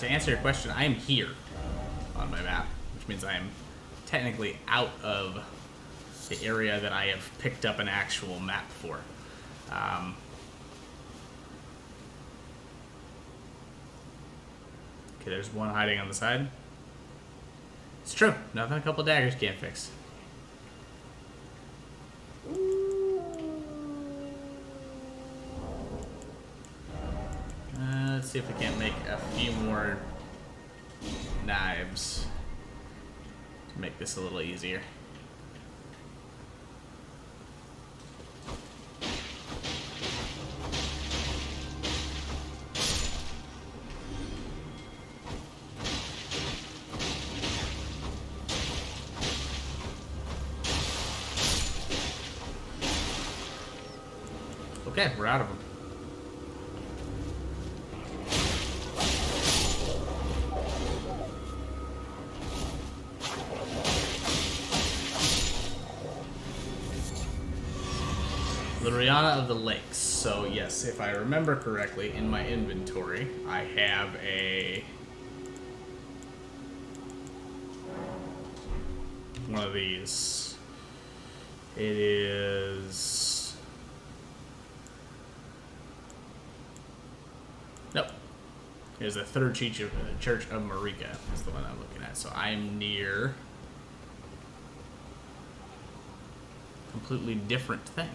To answer your question, I am here on my map, which means I am technically out of the area that I have picked up an actual map for. Okay, there's one hiding on the side. It's true. Nothing a couple daggers can't fix. Let's see if we can't make a few more knives to make this a little easier. Okay, we're out of them. Luriana of the Lakes. So yes, if I remember correctly, in my inventory, I have one of these. It is... Nope. Here's the Third Church of Marika is the one I'm looking at. So I'm near a completely different thing.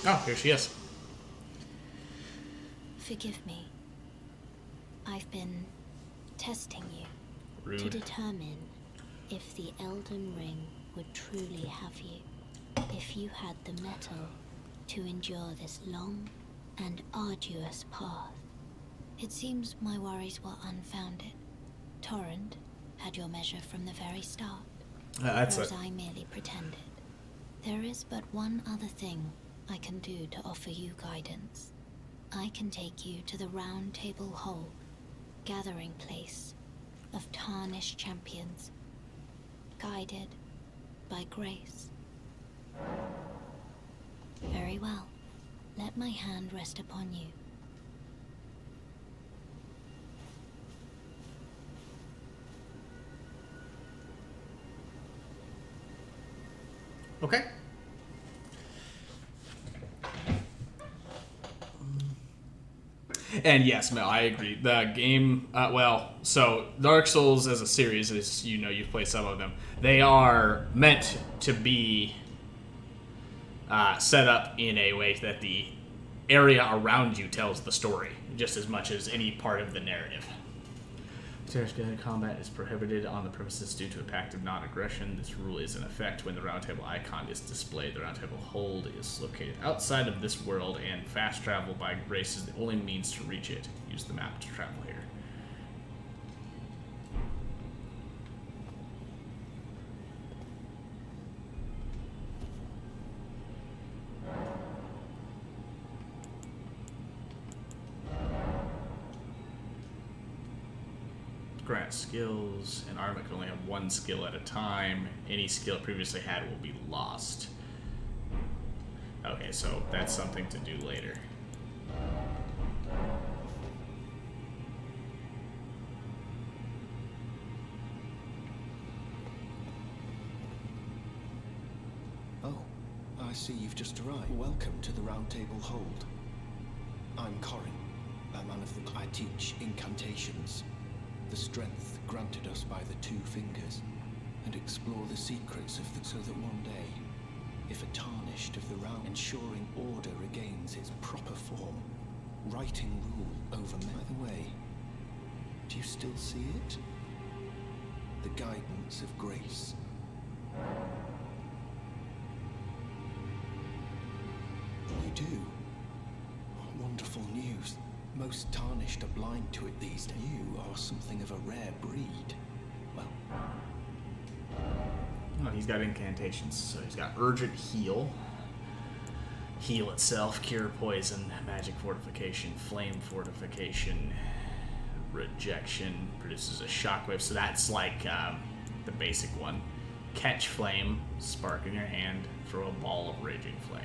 Oh, here she is. Forgive me. I've been testing you Rude. to determine if the Elden Ring would truly have you. If you had the mettle to endure this long and arduous path. It seems my worries were unfounded. Torrent had your measure from the very start. Whereas I merely pretended. There is but one other thing I can do to offer you guidance. I can take you to the Round Table Hall, gathering place of tarnished champions, guided by grace. Very well. Let my hand rest upon you. Okay. And yes, Mel, I agree. The game, so Dark Souls as a series, as you know, you've played some of them, they are meant to be set up in a way that the area around you tells the story, just as much as any part of the narrative. Combat is prohibited on the premises due to a pact of non-aggression. This rule is in effect when the Round Table icon is displayed. The Round Table Hold is located outside of this world, and fast travel by grace is the only means to reach it. Use the map to travel here. grant skills. An armament can only have one skill at a time. Any skill it previously had will be lost. Okay, so that's something to do later. Oh, I see you've just arrived. Welcome to the Round Table Hold. I'm Corin, a man of the... I teach incantations, the strength granted us by the Two Fingers, and explore the secrets of the... so that one day, if a tarnished of the round, ensuring order regains its proper form, writing rule over men. By the way, do you still see it? The guidance of grace. You do? Wonderful news. Most tarnished are blind to it these days. You are something of a rare breed. Well... Oh, he's got incantations. So he's got Urgent Heal. Heal itself, Cure Poison, Magic Fortification, Flame Fortification, Rejection, produces a Shockwave. So that's like the basic one. Catch Flame, Spark in your hand, throw a ball of Raging Flame.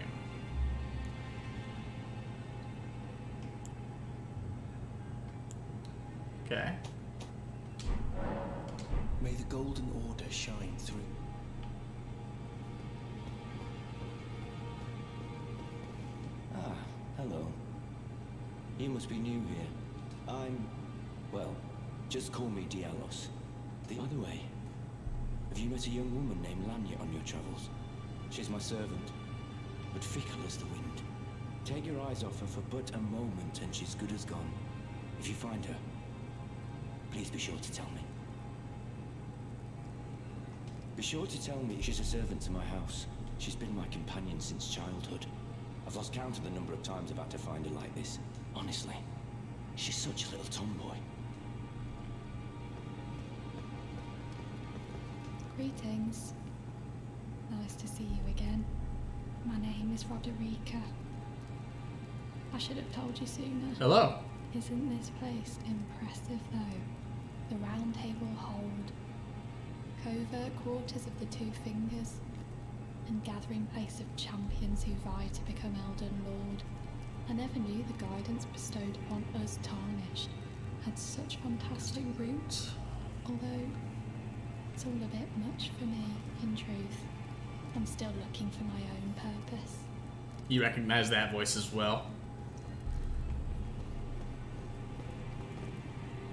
Okay. May the Golden Order shine through. Ah, hello. You must be new here. Well, just call me Dialos. By the way, have you met a young woman named Lanya on your travels? She's my servant, but fickle as the wind. Take your eyes off her for but a moment and she's good as gone. If you find her, please be sure to tell me. Be sure to tell me she's a servant to my house. She's been my companion since childhood. I've lost count of the number of times I've had to find her like this. Honestly, she's such a little tomboy. Greetings. Nice to see you again. My name is Roderica. I should have told you sooner. Hello. Isn't this place impressive though? The Round Table Hold. Covert quarters of the Two Fingers. And gathering place of champions who vie to become Elden Lord. I never knew the guidance bestowed upon us tarnished had such fantastic roots. Although, it's all a bit much for me, in truth. I'm still looking for my own purpose. You recognize that voice as well?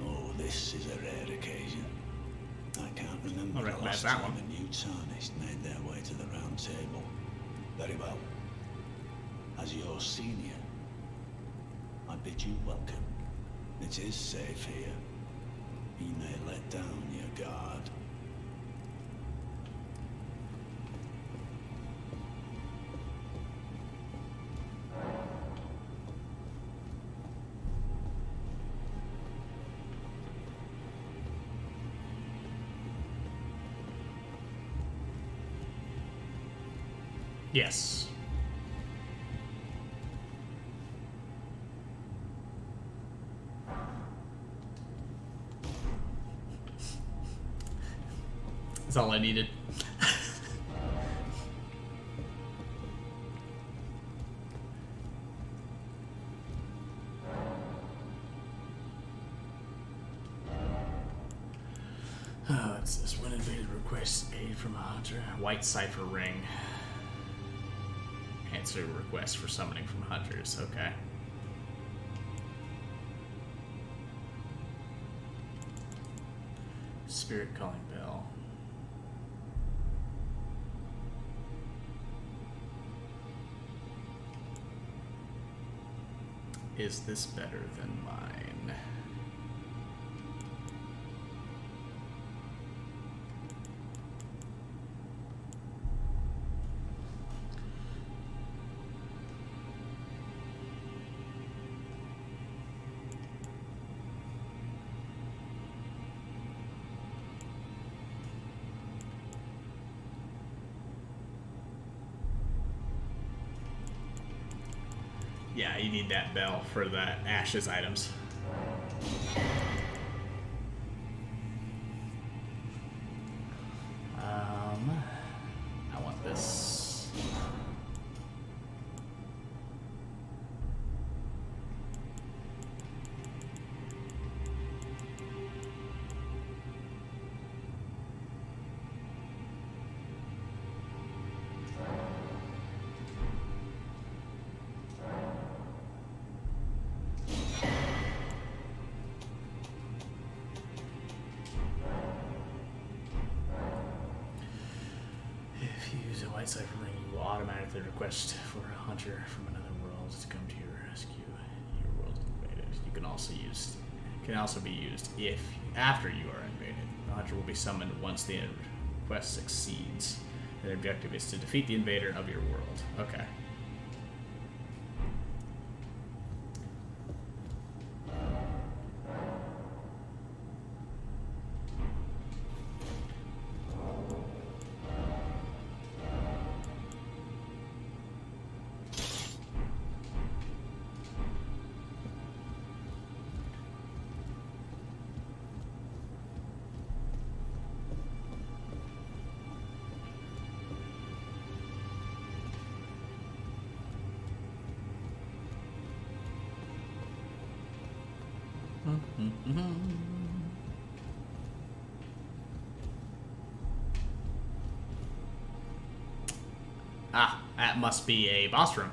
Oh, this is a rare occasion. I can't remember I the recognize last that time one. a new tarnished made their way to the Round Table. Very well. As your senior, I bid you welcome. It is safe here. You may let down your guard. Yes. That's all I needed. What's this? When invaded requests aid from a hunter. White Cipher Ring. Answer requests for summoning from hunters. Okay. Spirit Calling Bell. Is this better than mine? Yeah, you need that bell for the Ashes items. White Cipher ring, you will automatically request for a hunter from another world to come to your rescue. Your world is invaded. You can also be used if after you are invaded. The hunter will be summoned once the quest succeeds. The objective is to defeat the invader of your world. Okay. Ah, that must be a boss room.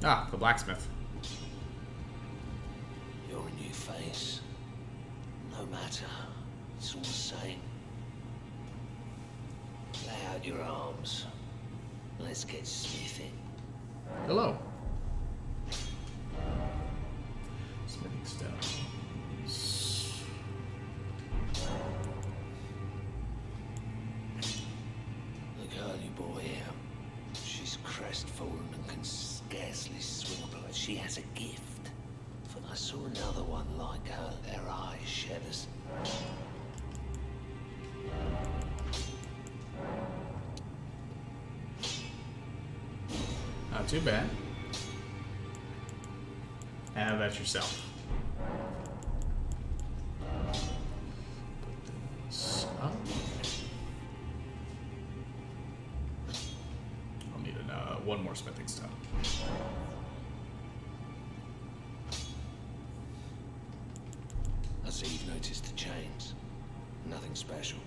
Ah, the blacksmith. You're a new face. No matter. It's all the same. Lay out your arms. Let's get smithing. Hello. Smithing stones. The girl you brought here. She's crestfallen and can scarcely swing a blade. She has a gift. If I saw another one like her, their eyes shed as... Not too bad. How about yourself? Put this up. I'll need one more smithing stone. I see you've noticed the chains. Nothing special.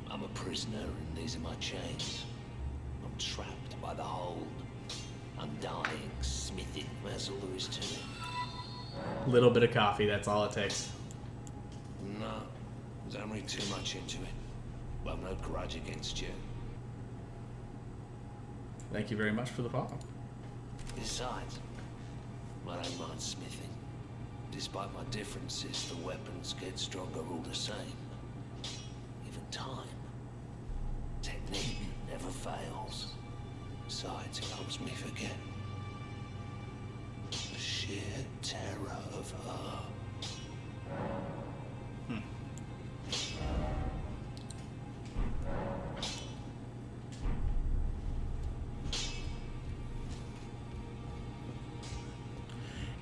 I'm a prisoner and these are my chains. I'm trapped by the hold. I'm dying, smithing. That's all there is to it. Little bit of coffee, that's all it takes. No, don't read too much into it. Well, no grudge against you. Thank you very much for the follow. Besides, I don't mind smithing. Despite my differences, the weapons get stronger all the same. Even time. Technique never fails. Besides, it helps me forget the sheer terror of her.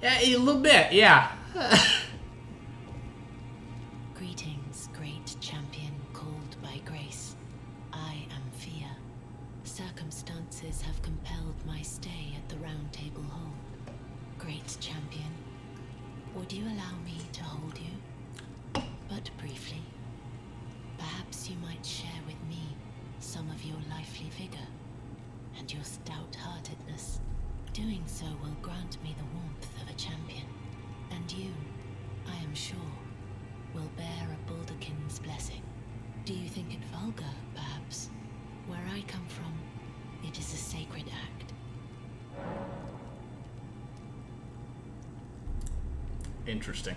Yeah, a little bit, yeah. Greetings, great champion called by grace. I am Fia. Circumstances have compelled my stay at the Round Table Hall. Great champion, would you allow me to hold you? But briefly. Perhaps you might share with me some of your lively vigor and your stout-heartedness. Doing so will grant me the warmth of a champion, and you, I am sure, will bear a Balderkin's blessing. Do you think it vulgar, perhaps? Where I come from, it is a sacred act. Interesting.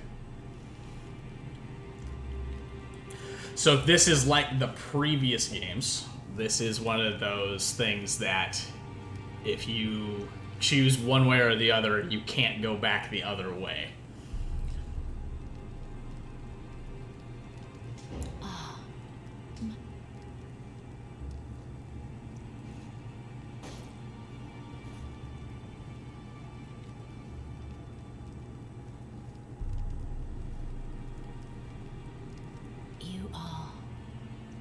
So this is like the previous games. This is one of those things that if you choose one way or the other, you can't go back the other way. You are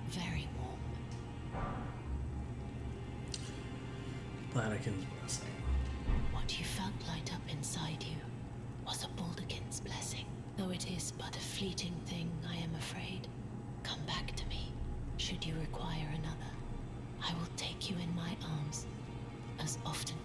very warm. Bladekin's blessing. What you felt light up inside you was a Balderkin's blessing. Though it is but a fleeting thing, I am afraid. Come back to me, should you require another. I will take you in my arms as often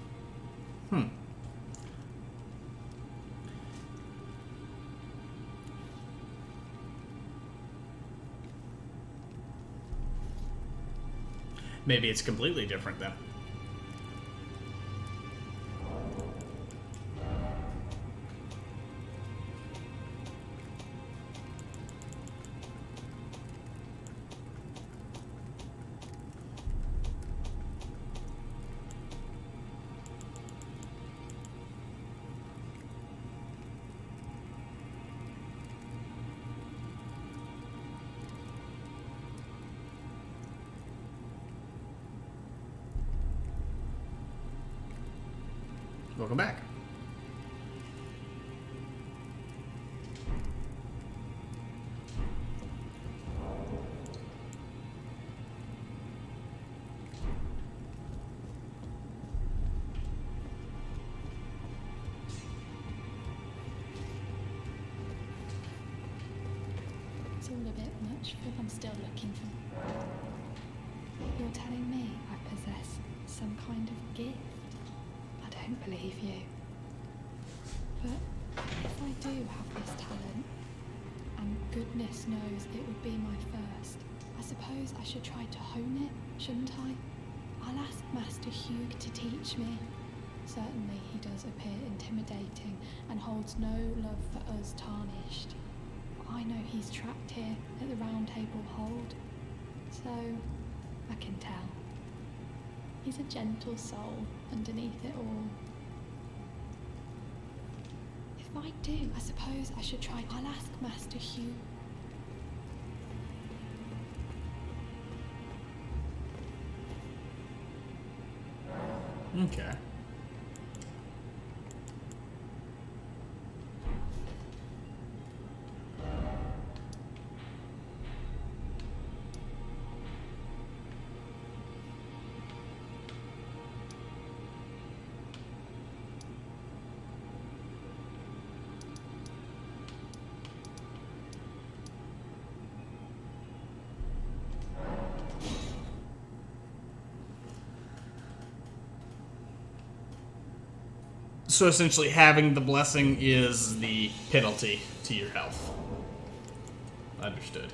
Maybe it's completely different then. Welcome back. It's all a bit much, but I'm still looking for. You're telling me I possess some kind of gift? I don't believe you. But if I do have this talent, and goodness knows it would be my first, I suppose I should try to hone it, shouldn't I? I'll ask Master Hugh to teach me. Certainly he does appear intimidating and holds no love for us tarnished. But I know he's trapped here at the Round Table Hold, so I can tell. He's a gentle soul underneath it all. If I do, I suppose I should try. I'll ask Master Hugh. Okay. So essentially, having the blessing is the penalty to your health. Understood.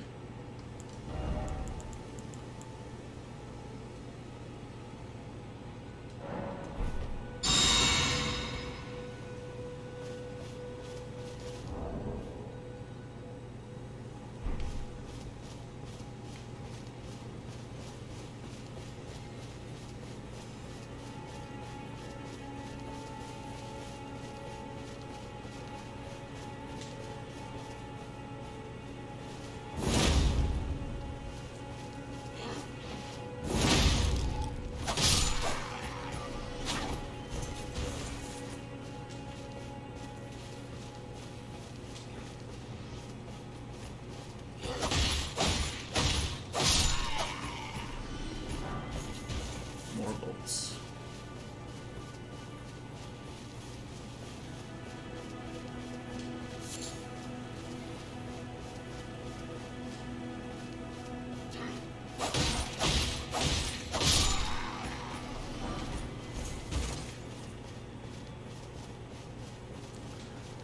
More bolts.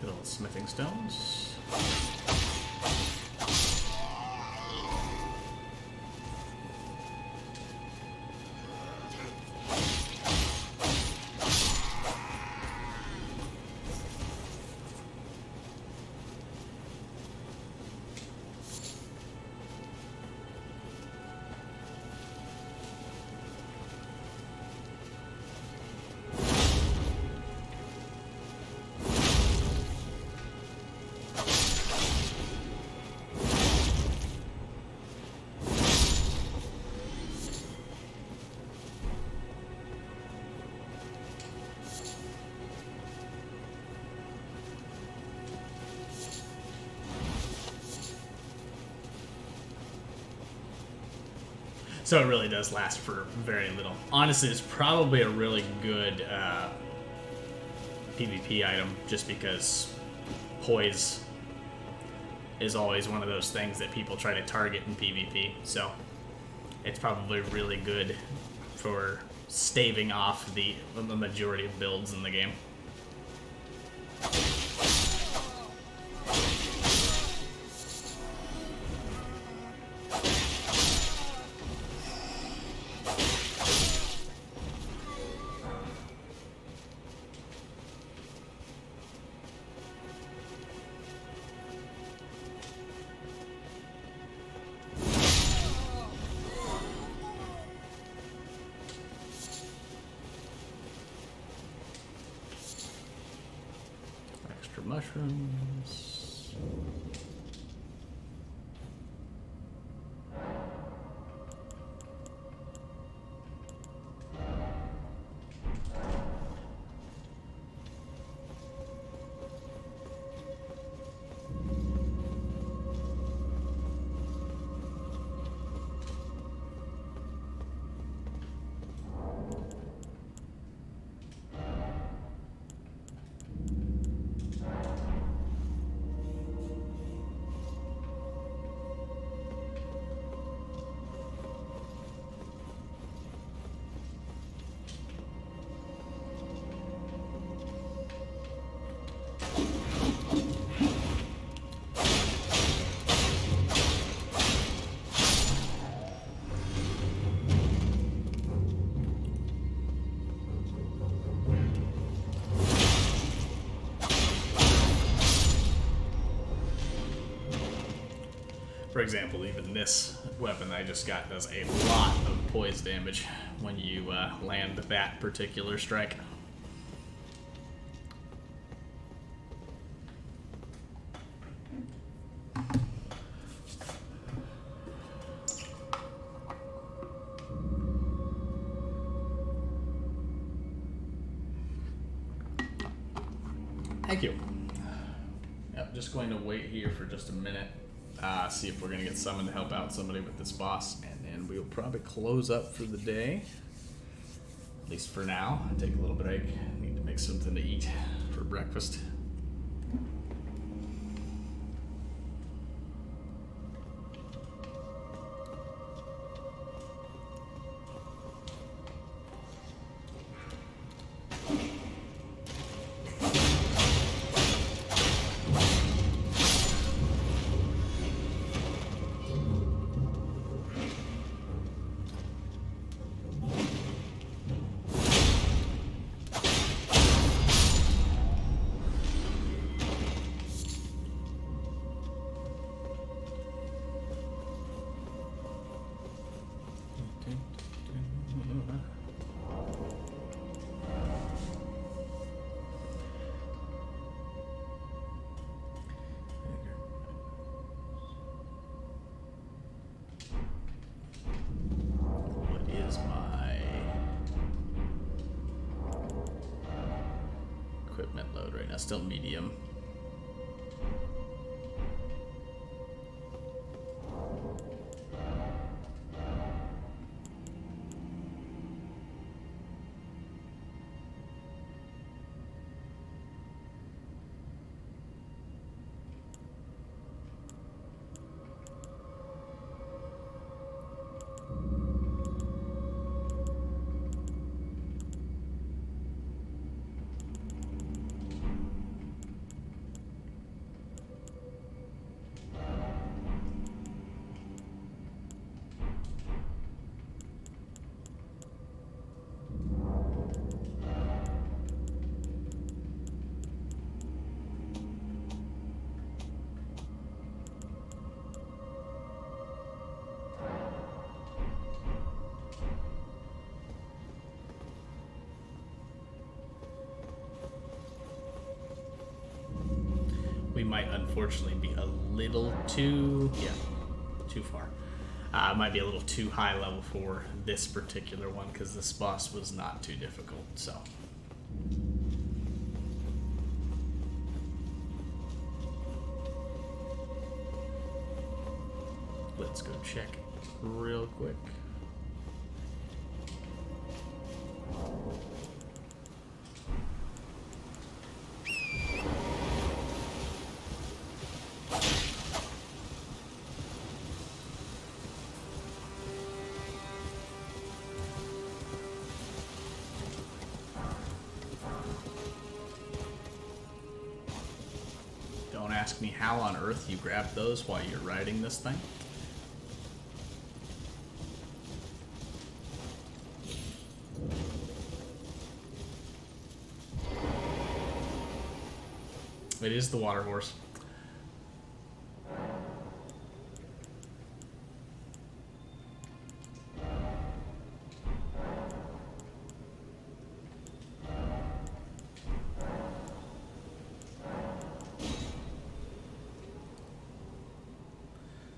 Little smithing stones. So it really does last for very little. Honestly, it's probably a really good PvP item, just because poise is always one of those things that people try to target in PvP. So it's probably really good for staving off the majority of builds in the game. Extra mushrooms. For example, even this weapon I just got does a lot of poise damage when you land that particular strike. Thank you. Yep, just going to wait here for just a minute. See if we're going to get someone to help out somebody with this boss, and then we'll probably close up for the day. At least for now. Take a little break. Need to make something to eat for breakfast. Equipment load right now, still medium. We might unfortunately be a little too far. Might be a little too high level for this particular one because this boss was not too difficult, so. Let's go check real quick. ask me how on earth you grab those while you're riding this thing. It is the water horse.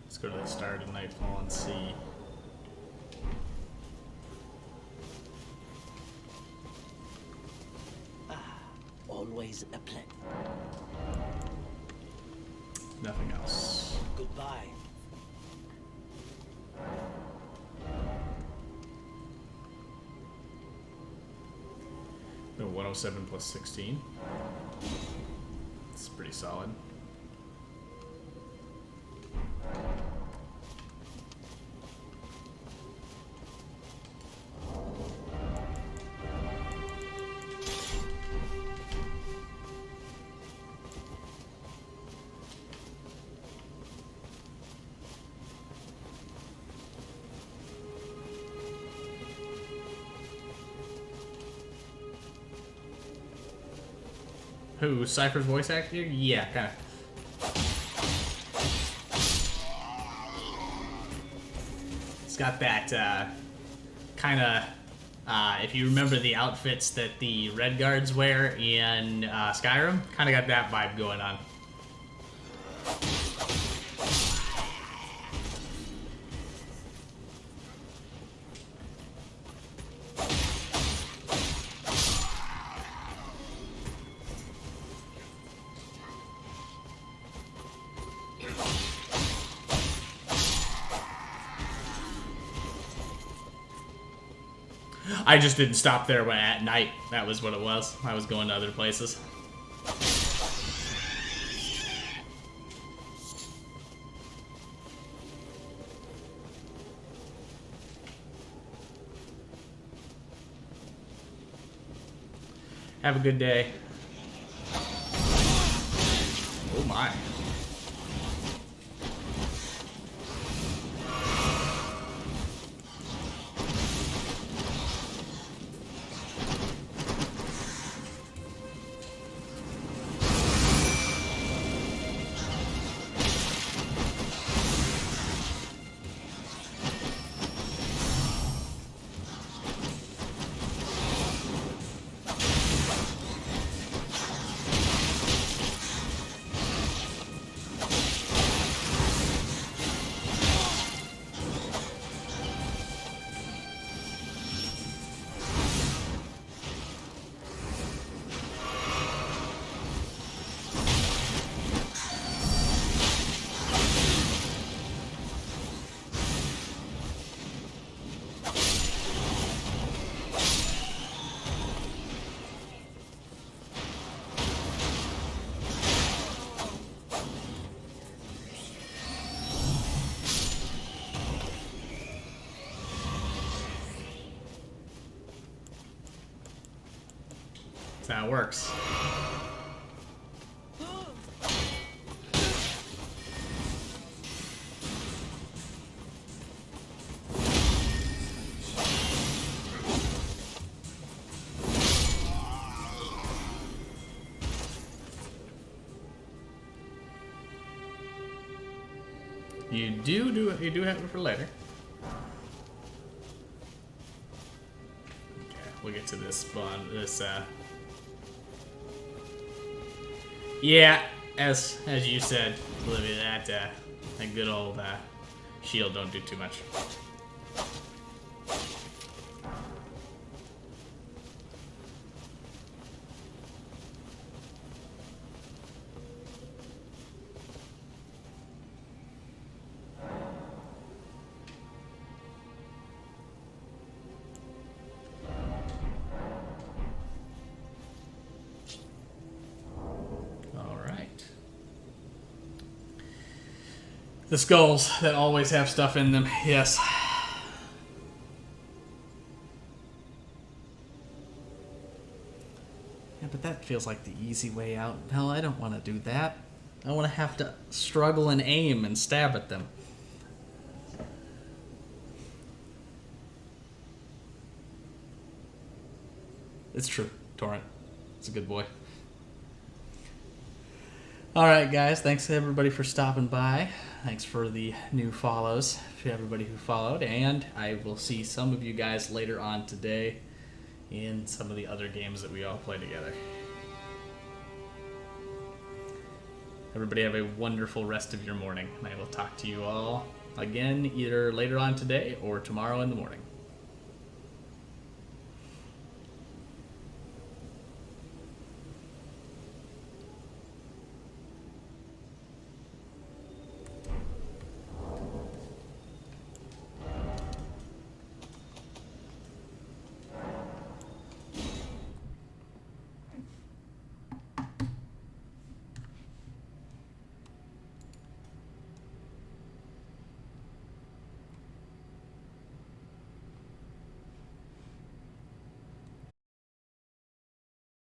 Let's go to the start of Nightfall and see. Always a pleasure. Nothing else. Goodbye. No, 107 plus 16. It's pretty solid. Who? Cypher's voice actor? Yeah, kind of. It's got that kind of. If you remember the outfits that the Red Guards wear in Skyrim, kind of got that vibe going on. I just didn't stop there at night. That was what it was. I was going to other places. Have a good day. Oh my. That's how it works. You do have it for later. Okay, we'll get to this spawn. Yeah, as you said, Olivia, that good old shield don't do too much. The skulls that always have stuff in them, yes. Yeah, but that feels like the easy way out. Hell, I don't want to do that. I don't want to have to struggle and aim and stab at them. It's true, Torrent. It's a good boy. Alright, guys. Thanks to everybody for stopping by. Thanks for the new follows, to everybody who followed. And I will see some of you guys later on today in some of the other games that we all play together. Everybody have a wonderful rest of your morning. And I will talk to you all again either later on today or tomorrow in the morning.